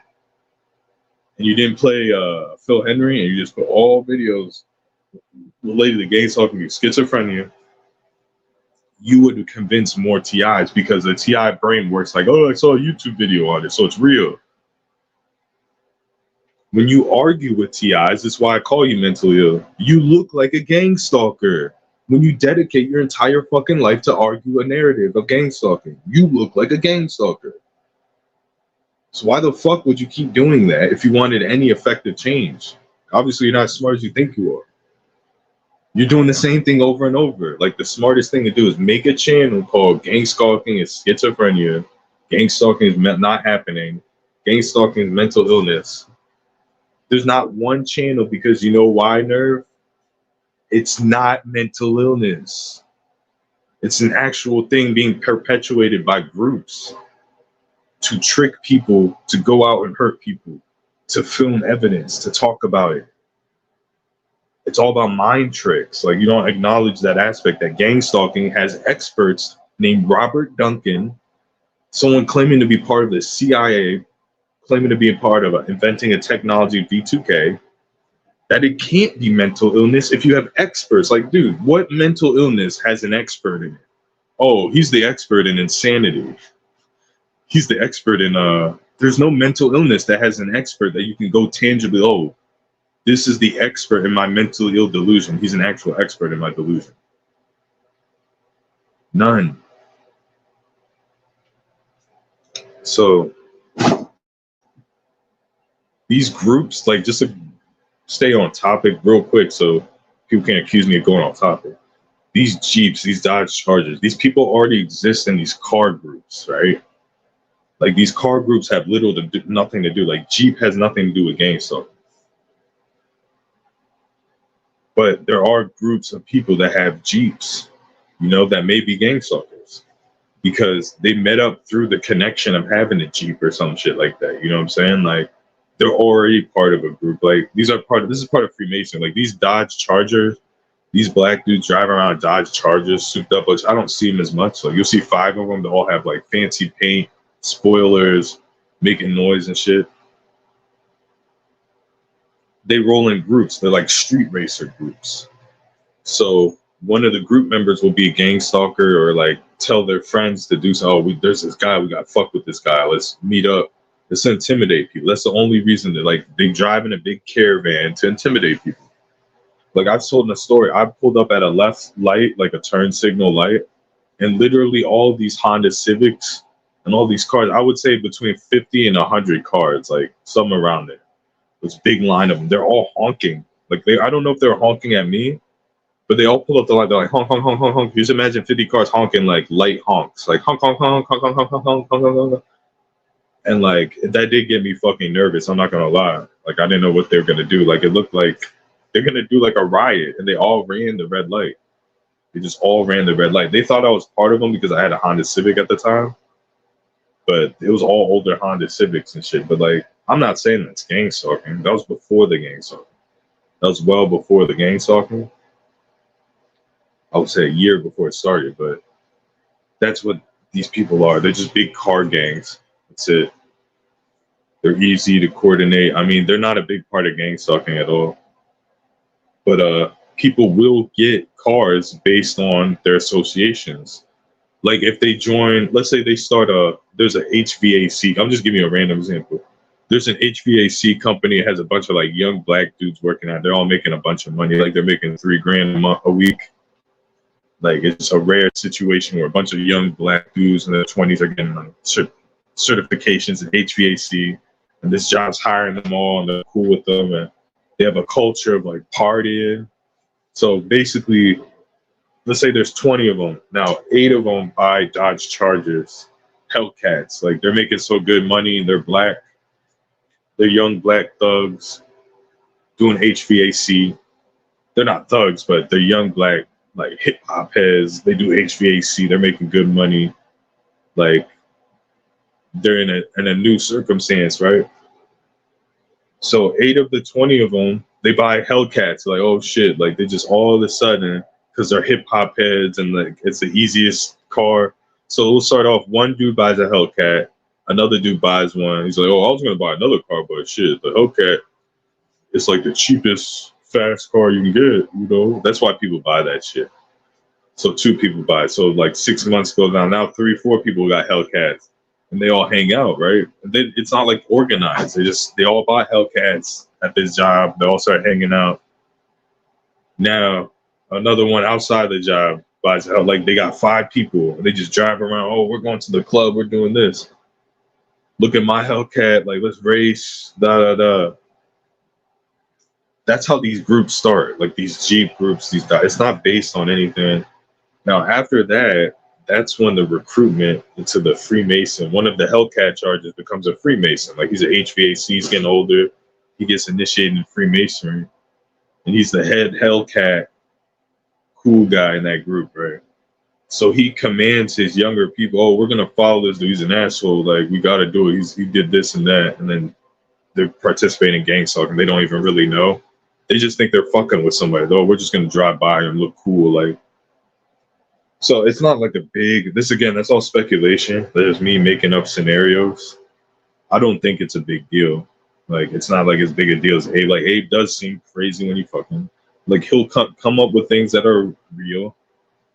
and you didn't play Phil Henry, and you just put all videos related to gang stalking schizophrenia, you would convince more TIs because the TI brain works like, oh, I saw a YouTube video on it, so it's real. When you argue with TIs, that's why I call you mentally ill. You look like a gang stalker. When you dedicate your entire fucking life to argue a narrative of gang stalking, you look like a gang stalker. So why the fuck would you keep doing that if you wanted any effective change? Obviously, you're not as smart as you think you are. You're doing the same thing over and over. Like the smartest thing to do is make a channel called Gang Stalking is Schizophrenia. Gang stalking is not happening. Gang stalking is mental illness. There's not one channel because you know why, Nerve? It's not mental illness. It's an actual thing being perpetuated by groups to trick people to go out and hurt people, to film evidence, to talk about it. It's all about mind tricks. Like you don't acknowledge that aspect that gang stalking has experts named Robert Duncan, someone claiming to be part of the CIA, claiming to be a part of inventing a technology V2K, that it can't be mental illness if you have experts. Like, dude, what mental illness has an expert in it? Oh, he's the expert in insanity. He's the expert in there's no mental illness that has an expert that you can go tangibly, oh, this is the expert in my mentally ill delusion. He's an actual expert in my delusion. None. So these groups, like just to stay on topic real quick so people can't accuse me of going off topic. These Jeeps, these Dodge Chargers, these people already exist in these car groups, right? Like these car groups have nothing to do. Like Jeep has nothing to do with gang stalking. But there are groups of people that have Jeeps, you know, that may be gang stalkers because they met up through the connection of having a Jeep or some shit like that. You know what I'm saying? Like they're already part of a group. Like this is part of Freemason. Like these Dodge Chargers, these black dudes driving around Dodge Chargers souped up, which I don't see them as much. Like you'll see 5 of them that all have like fancy paint, spoilers, making noise and shit. They roll in groups. They're like street racer groups. So one of the group members will be a gang stalker or like tell their friends to do so. Oh, there's this guy. We got to fuck with this guy. Let's meet up. Let's intimidate people. That's the only reason that like they drive in a big caravan to intimidate people. Like I've told a story. I pulled up at a left light, like a turn signal light, and literally all these Honda Civics and all these cars, I would say between 50 and 100 cars, like some around there. This big line of them. They're all honking. Like I don't know if they're honking at me, but they all pull up the light. They're like honk, honk, honk, honk, honk. You just imagine 50 cars honking like light honks, like honk, honk, honk, honk, honk, honk, honk, honk, honk, honk, honk. And like that did get me fucking nervous. I'm not gonna lie. Like I didn't know what they were gonna do. Like it looked like they're gonna do like a riot, and they all ran the red light. They just all ran the red light. They thought I was part of them because I had a Honda Civic at the time, but it was all older Honda Civics and shit. But like, I'm not saying that's gang stalking. That was before the gang stalking. That was well before the gang stalking. I would say a year before it started, but that's what these people are. They're just big car gangs. That's it. They're easy to coordinate. I mean, they're not a big part of gang stalking at all. But people will get cars based on their associations. Like if they join, let's say they start there's a HVAC. I'm just giving you a random example. There's an HVAC company that has a bunch of like young black dudes working out. They're all making a bunch of money. Like they're making $3,000 a week. Like it's a rare situation where a bunch of young black dudes in their 20s are getting like certifications in HVAC, and this job's hiring them all, and they're cool with them, and they have a culture of like partying. So basically, let's say there's 20 of them. Now, 8 of them buy Dodge Chargers, Hellcats. Like they're making so good money, and they're black. They're young black thugs doing HVAC. They're not thugs, but they're young black like hip hop heads. They do HVAC. They're making good money. Like they're in a new circumstance, right? So 8 of the 20 of them, they buy Hellcats. Like, oh shit! Like they just all of a sudden, because they're hip hop heads and like it's the easiest car. So we'll start off. One dude buys a Hellcat. Another dude buys one. He's like, oh, I was gonna buy another car, but shit, the Hellcat, it's like the cheapest fast car you can get. You know, that's why people buy that shit. So 2 people buy it. So like 6 months go down. Now 3, 4 people got Hellcats, and they all hang out, right? And then it's not like organized. They all buy Hellcats at this job. They all start hanging out. Now another one outside the job buys a like they got 5 people, and they just drive around. Oh, we're going to the club. We're doing this. Look at my Hellcat. Like let's race. Da da da. That's how these groups start. Like these Jeep groups. It's not based on anything. Now, after that, that's when the recruitment into the Freemason, one of the Hellcat charges becomes a Freemason. Like he's an HVAC, he's getting older. He gets initiated in Freemasonry. And he's the head Hellcat cool guy in that group, right? So he commands his younger people, oh, we're going to follow this dude. He's an asshole. Like, we got to do it. He did this and that. And then they're participating in Gangstalking. They don't even really know. They just think they're fucking with somebody. Though we're just going to drive by and look cool. Like, so it's not like a big, this again, that's all speculation. There's me making up scenarios. I don't think it's a big deal. Like, it's not like as big a deal as Abe. Like, Abe does seem crazy when he fucking, like, he'll come up with things that are real.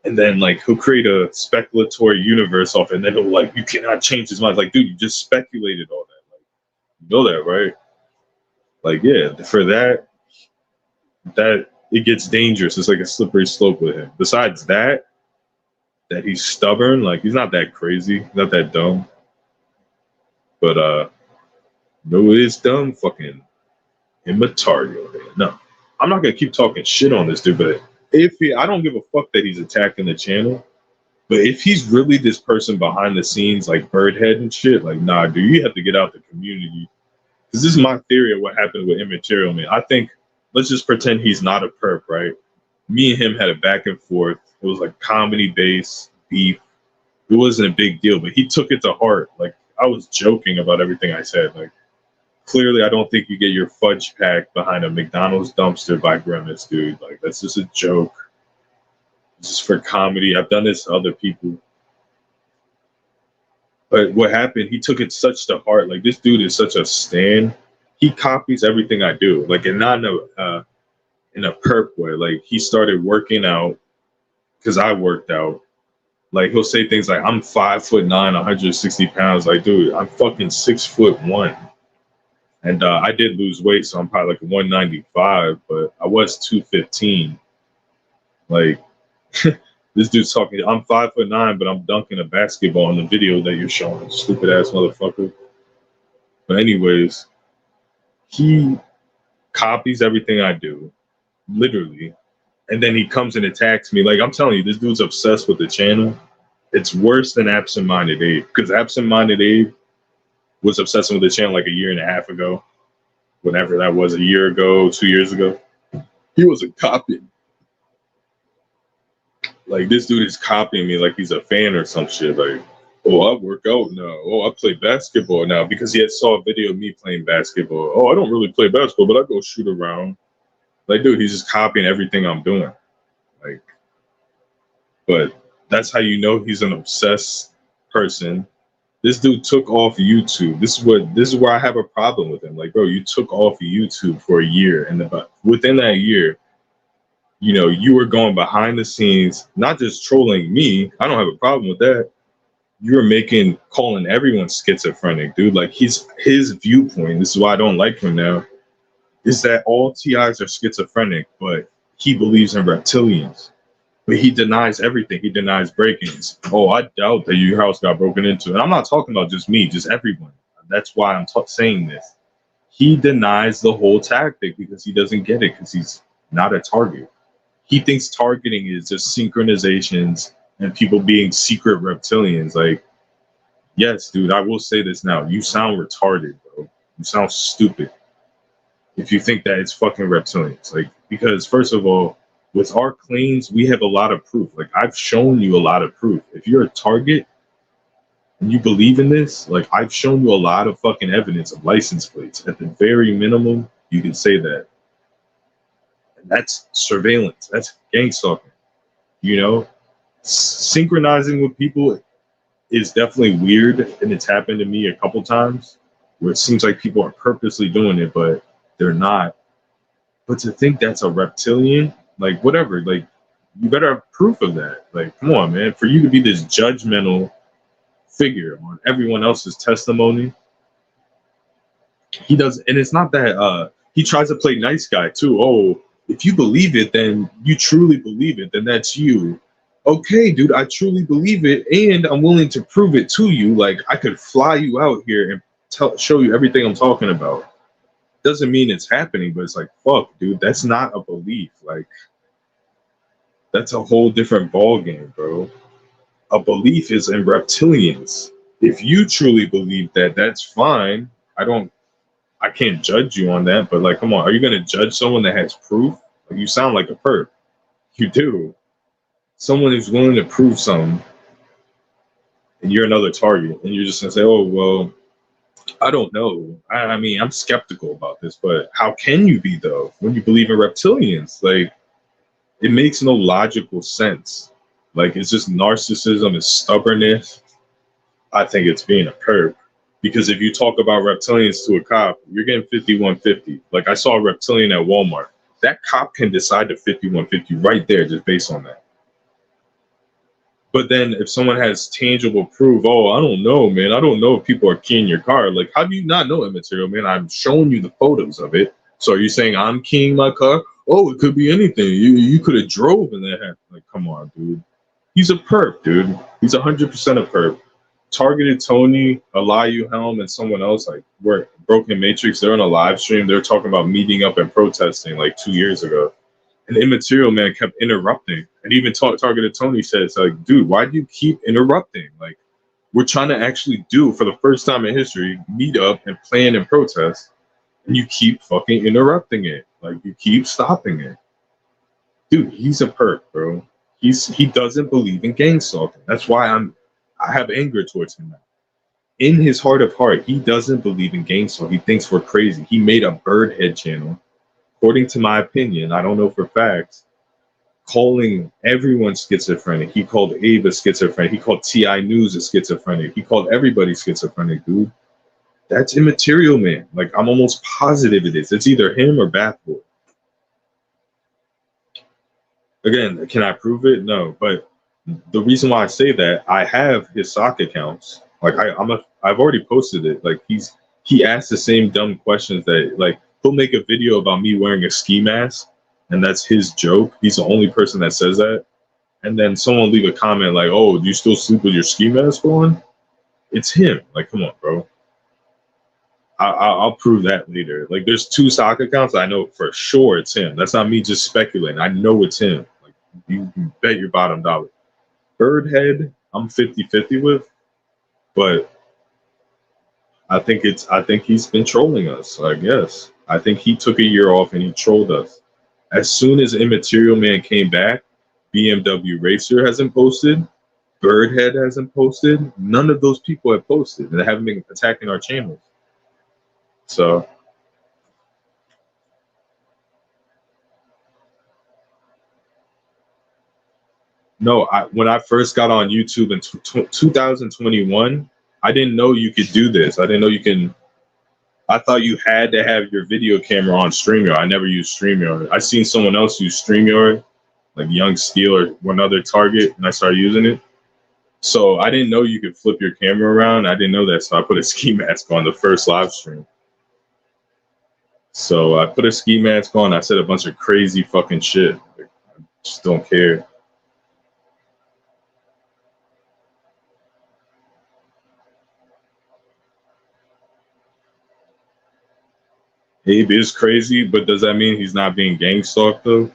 And then, like, he'll create a speculatory universe off it. And then he'll, like, you cannot change his mind. Like, dude, you just speculated all that. Like, you know that, right? Like, yeah, for that it gets dangerous. It's like a slippery slope with him. Besides that he's stubborn. Like, he's not that crazy, not that dumb. But no, it is dumb, fucking immaterial. No, I'm not gonna keep talking shit on this dude. But I don't give a fuck that he's attacking the channel. But if he's really this person behind the scenes, like Birdhead and shit, like, nah, dude, you have to get out the community. Because this is my theory of what happened with Immaterial Man. I think, let's just pretend he's not a perp, right? Me and him had a back and forth. It was like comedy based beef. It wasn't a big deal, but he took it to heart. Like, I was joking about everything I said. Like, clearly, I don't think you get your fudge pack behind a McDonald's dumpster by Grimace, dude. Like, that's just a joke. It's just for comedy. I've done this to other people. But what happened, he took it such to heart. Like, this dude is such a stan. He copies everything I do. Like, and not in a perp way. Like, he started working out because I worked out. Like, he'll say things like, I'm 5'9", 160 pounds. Like, dude, I'm fucking 6'1". And I did lose weight, so I'm probably like 195, but I was 215. Like, this dude's talking, I'm 5'9", but I'm dunking a basketball in the video that you're showing, stupid ass motherfucker. But anyways, he copies everything I do, literally. And then he comes and attacks me. Like, I'm telling you, this dude's obsessed with the channel. It's worse than Absent Minded Abe. Because Absent Minded Abe was obsessing with the channel like a year and a half ago. Whenever that was, a year ago, 2 years ago. He wasn't copying. Like, this dude is copying me like he's a fan or some shit. Like, oh, I work out now. Oh, I play basketball now. Because he had saw a video of me playing basketball. Oh, I don't really play basketball, but I go shoot around. Like, dude, he's just copying everything I'm doing. Like, but that's how you know he's an obsessed person. This dude took off YouTube. This is where I have a problem with him. Like, bro, you took off YouTube for a year, and within that year, You know, you were going behind the scenes, not just trolling me. I don't have a problem with that. You're making calling everyone schizophrenic, dude. Like his viewpoint. This is why I don't like him now. Is that all TIs are schizophrenic, but he believes in reptilians. But he denies everything. He denies break-ins. Oh, I doubt that your house got broken into. And I'm not talking about just me, just everyone. That's why I'm saying this. He denies the whole tactic because he doesn't get it because he's not a target. He thinks targeting is just synchronizations and people being secret reptilians. Like, yes, dude, I will say this now. You sound retarded, bro. You sound stupid if you think that it's fucking reptilians. Like, because first of all, with our claims, we have a lot of proof. Like, I've shown you a lot of proof. If you're a target and you believe in this, like, I've shown you a lot of fucking evidence of license plates. At the very minimum, you can say that. And that's surveillance. That's gangstalking. You know, synchronizing with people is definitely weird, and it's happened to me a couple times where it seems like people are purposely doing it, but they're not. But to think that's a reptilian, like whatever, like you better have proof of that. Like, come on, man. For you to be this judgmental figure on everyone else's testimony, he does, and it's not that he tries to play nice guy too. Oh, if you believe it, then you truly believe it, then that's you. Okay, dude, I truly believe it, and I'm willing to prove it to you. Like, I could fly you out here and show you everything I'm talking about. Doesn't mean it's happening, but it's like, fuck, dude, that's not a belief. Like, that's a whole different ball game, bro. A belief is in reptilians. If you truly believe that, that's fine. I can't judge you on that, but like, come on, are you gonna judge someone that has proof? Like, you sound like a perp. You do. Someone who's willing to prove something, and you're another target, and you're just gonna say, "Oh, well, I don't know. I mean, I'm skeptical about this, but how can you be though when you believe in reptilians? Like, it makes no logical sense. Like, it's just narcissism, it's stubbornness. I think it's being a perp. Because if you talk about reptilians to a cop, you're getting 5150. Like, I saw a reptilian at Walmart. That cop can decide to 5150 right there just based on that. But then if someone has tangible proof, oh, I don't know, man. I don't know if people are keying your car. Like, how do you not know immaterial, man? I'm showing you the photos of it. So are you saying I'm keying my car? Oh, it could be anything. You could have drove in that happened. Like, come on, dude. He's a perp, dude. He's 100% a perp. Targeted Tony, Eliu Helm, and someone else, like, we're Broken Matrix. They're on a live stream. They're talking about meeting up and protesting like 2 years ago. And Immaterial Man kept interrupting. And even Targeted Tony says, like, dude, why do you keep interrupting? Like, we're trying to actually do, for the first time in history, meet up and plan and protest. And you keep fucking interrupting it. Like, you keep stopping it. Dude, he's a perp, bro. He doesn't believe in gangstalking. That's why I have anger towards him now. In his heart of heart, he doesn't believe in gangstalking. He thinks we're crazy. He made a Birdhead channel. According to my opinion, I don't know for facts, calling everyone schizophrenic. He called Ava schizophrenic. He called TI News a schizophrenic. He called everybody schizophrenic, dude. That's Immaterial Man. Like, I'm almost positive it is. It's either him or Bathboy. Again, can I prove it? No. But the reason why I say that, I have his sock accounts. Like, I've already posted it. Like, he asks the same dumb questions that, like, he'll make a video about me wearing a ski mask, and that's his joke. He's the only person that says that. And then someone leave a comment like, "Oh, do you still sleep with your ski mask on?" It's him. Like, come on, bro. I'll prove that later. Like, there's 2 sock accounts. I know for sure it's him. That's not me just speculating. I know it's him. Like, you can bet your bottom dollar. Birdhead, I'm 50-50 with, but I think he's been trolling us. I guess. I think he took a year off and he trolled us. As soon as Immaterial Man came back, BMW Racer hasn't posted, Birdhead hasn't posted. None of those people have posted, and they haven't been attacking our channels. So, no, when I first got on YouTube in 2021, I didn't know you could do this. I didn't know you can I thought you had to have your video camera on StreamYard. I never used StreamYard. I seen someone else use StreamYard, like Young Steel or one other Target, and I started using it. So I didn't know you could flip your camera around. I didn't know that, so I put a ski mask on the first live stream. So I put a ski mask on. I said a bunch of crazy fucking shit. Like, I just don't care. Abe is crazy, but does that mean he's not being gang stalked though?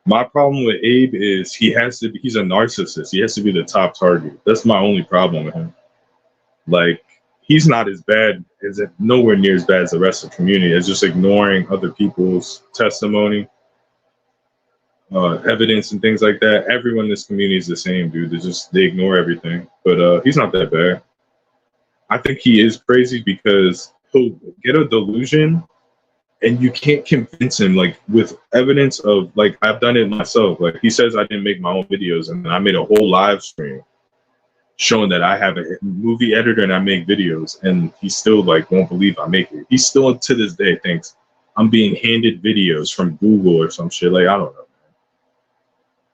My problem with Abe is he's a narcissist. He has to be the top target. That's my only problem with him. Like, he's not as bad as nowhere near as bad as the rest of the community. It's just ignoring other people's testimony, evidence and things like that. Everyone in this community is the same, dude. They ignore everything. But he's not that bad. I think he is crazy because he'll get a delusion and you can't convince him, like, with evidence of, like, I've done it myself. Like, he says I didn't make my own videos, and then I made a whole live stream showing that I have a movie editor and I make videos, and he still, like, won't believe I make it. He still to this day thinks I'm being handed videos from Google or some shit. Like, I don't know.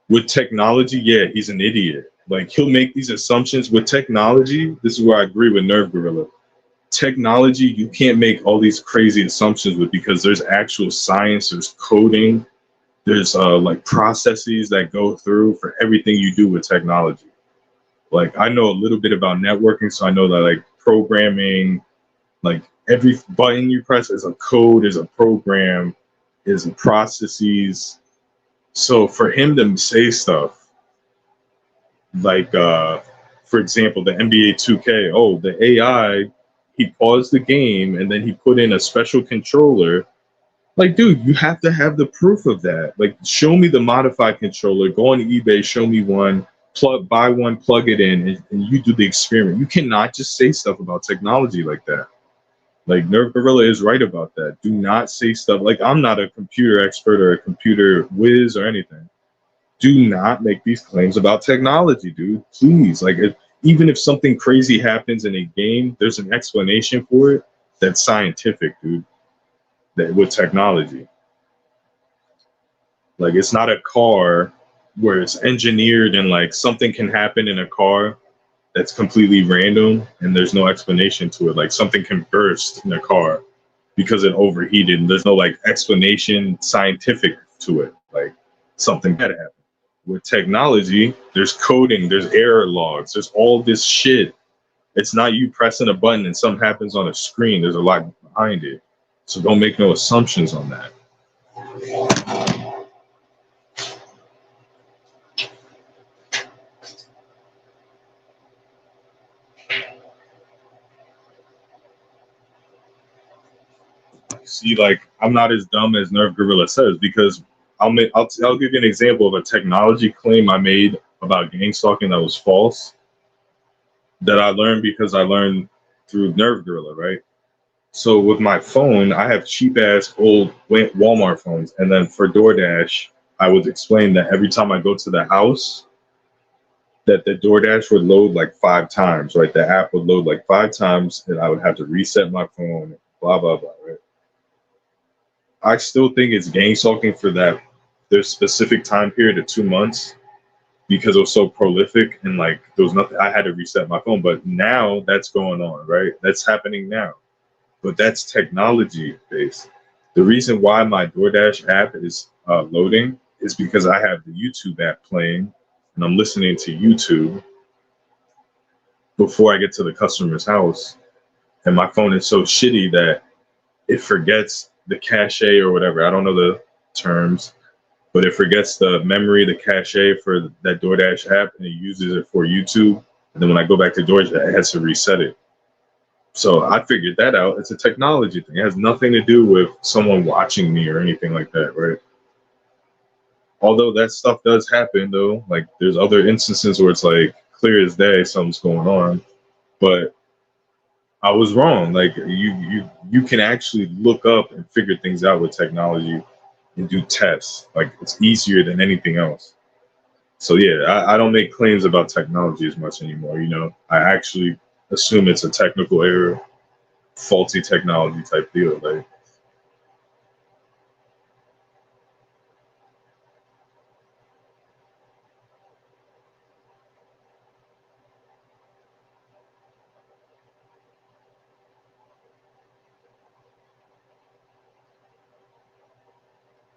With technology, yeah, he's an idiot. Like, he'll make these assumptions. With technology, this is where I agree with Nerve Gorilla. Technology, you can't make all these crazy assumptions with, because there's actual science, there's coding, there's like processes that go through for everything you do with technology. Like, I know a little bit about networking, so I know that, like, programming, like, every button you press is a code, is a program, is a processes. So for him to say stuff like, for example, the NBA 2K, oh, the AI, he paused the game and then he put in a special controller. Like, dude, you have to have the proof of that. Like, show me the modified controller, go on eBay, show me one, buy one, plug it in, and you do the experiment. You cannot just say stuff about technology like that. Like, Nerve Gorilla is right about that. Do not say stuff like, I'm not a computer expert or a computer whiz or anything. Do not make these claims about technology, dude. Please. Like, even if something crazy happens in a game, there's an explanation for it that's scientific, dude. That with technology. Like, it's not a car where it's engineered and, like, something can happen in a car that's completely random and there's no explanation to it. Like, something can burst in a car because it overheated and there's no, like, explanation scientific to it. Like, something bad happened. With technology, there's coding, there's error logs, there's all this shit. It's not you pressing a button and something happens on a screen. There's a lot behind it. So don't make no assumptions on that. See, like, I'm not as dumb as Nerve Gorilla says, because I'll give you an example of a technology claim I made about gang stalking that was false, that I learned because I learned through Nerve Gorilla, right? So with my phone, I have cheap ass old Walmart phones, and then for DoorDash, I would explain that every time I go to the house, that the DoorDash would load like 5 times, right? The app would load like 5 times, and I would have to reset my phone, blah blah blah, right? I still think it's gang stalking for that there's specific time period of 2 months, because it was so prolific and, like, there was nothing. I had to reset my phone, but now that's going on, right? That's happening now, but that's technology based. The reason why my DoorDash app is loading is because I have the YouTube app playing and I'm listening to YouTube before I get to the customer's house, and my phone is so shitty that it forgets the cache or whatever. I don't know the terms, but it forgets the memory, the cache for that DoorDash app, and it uses it for YouTube. And then when I go back to DoorDash, it has to reset it. So I figured that out. It's a technology thing. It has nothing to do with someone watching me or anything like that, right? Although that stuff does happen, though. Like, there's other instances where it's like clear as day something's going on, but I was wrong. Like, you can actually look up and figure things out with technology and do tests. Like, it's easier than anything else. So yeah, I don't make claims about technology as much anymore. You know, I actually assume it's a technical error. faulty technology type deal. Like,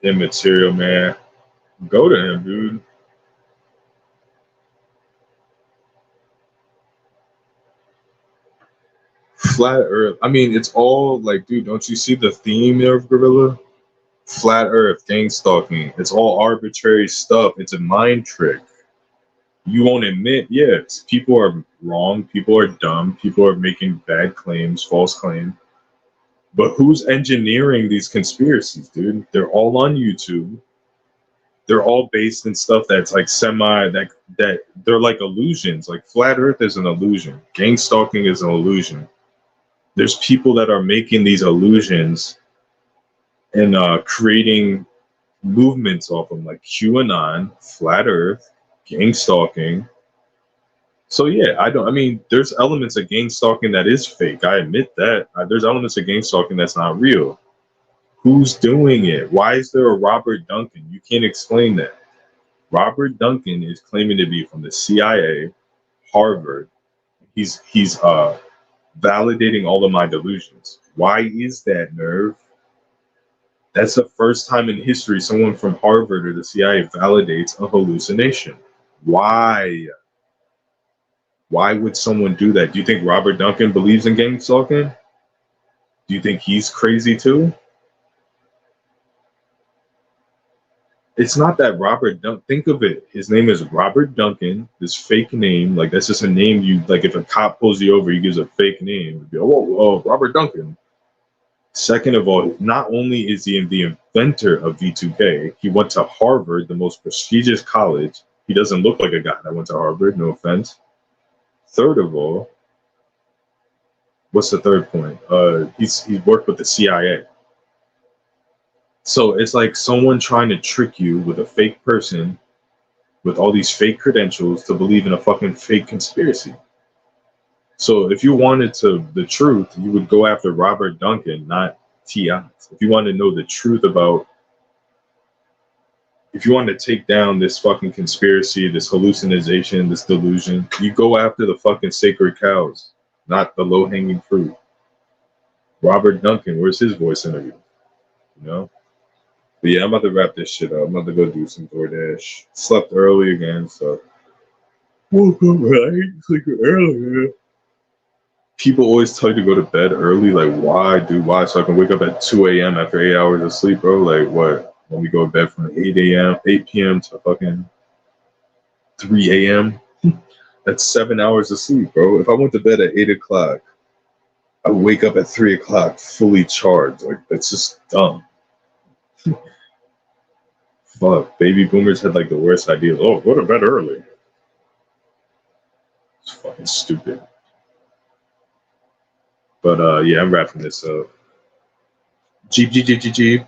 immaterial, man. Go to him, dude. Flat Earth. I mean, it's all like, dude, don't you see the theme there of Gorilla? Flat Earth, gang stalking. It's all arbitrary stuff. It's a mind trick. You won't admit, yes, people are wrong, people are dumb, people are making bad claims, false claims. But who's engineering these conspiracies, dude? They're all on YouTube. They're all based in stuff that's like that they're like illusions. Like flat Earth is an illusion. Gang stalking is an illusion. There's people that are making these illusions and creating movements off them, like QAnon, flat Earth, gang stalking. So yeah, I don't. I mean, there's elements of gang stalking that is fake. I admit that. There's elements of gang stalking that's not real. Who's doing it? Why is there a Robert Duncan? You can't explain that. Robert Duncan is claiming to be from the CIA, Harvard. He's validating all of my delusions. Why is that, Nerve? That's the first time in history someone from Harvard or the CIA validates a hallucination. Why? Why would someone do that? Do you think Robert Duncan believes in gang stalking? Do you think he's crazy too? It's not that Robert Duncan. Think of it. His name is Robert Duncan. This fake name, like that's just a name you like. If a cop pulls you over, he gives a fake name. It'd be, oh, Robert Duncan. Second of all, not only is he the inventor of V2K, he went to Harvard, the most prestigious college. He doesn't look like a guy that went to Harvard. No offense. Third of all, what's the third point? He's worked with the CIA. So it's like someone trying to trick you with a fake person with all these fake credentials to believe in a fucking fake conspiracy. So if you wanted the truth, you would go after Robert Duncan, not T.I. If you want to know the truth about, if you want to take down this fucking conspiracy, this hallucination, this delusion, you go after the fucking sacred cows, not the low hanging fruit. Robert Duncan, where's his voice interview? You know? But yeah, I'm about to wrap this shit up. I'm about to go do some DoorDash. Slept early again, so woke up right, sleeping early. People always tell you to go to bed early. Like, why, dude? Why? So I can wake up at 2 a.m. after 8 hours of sleep, bro? Like, what? When we go to bed from 8 a.m., 8 p.m. to fucking 3 a.m.? That's 7 hours of sleep, bro. If I went to bed at 8 o'clock, I would wake up at 3 o'clock fully charged. Like, that's just dumb. Fuck, baby boomers had like the worst ideas. Oh, go to bed early. It's fucking stupid. But yeah, I'm wrapping this up. Jeep, Jeep, Jeep, Jeep, Jeep.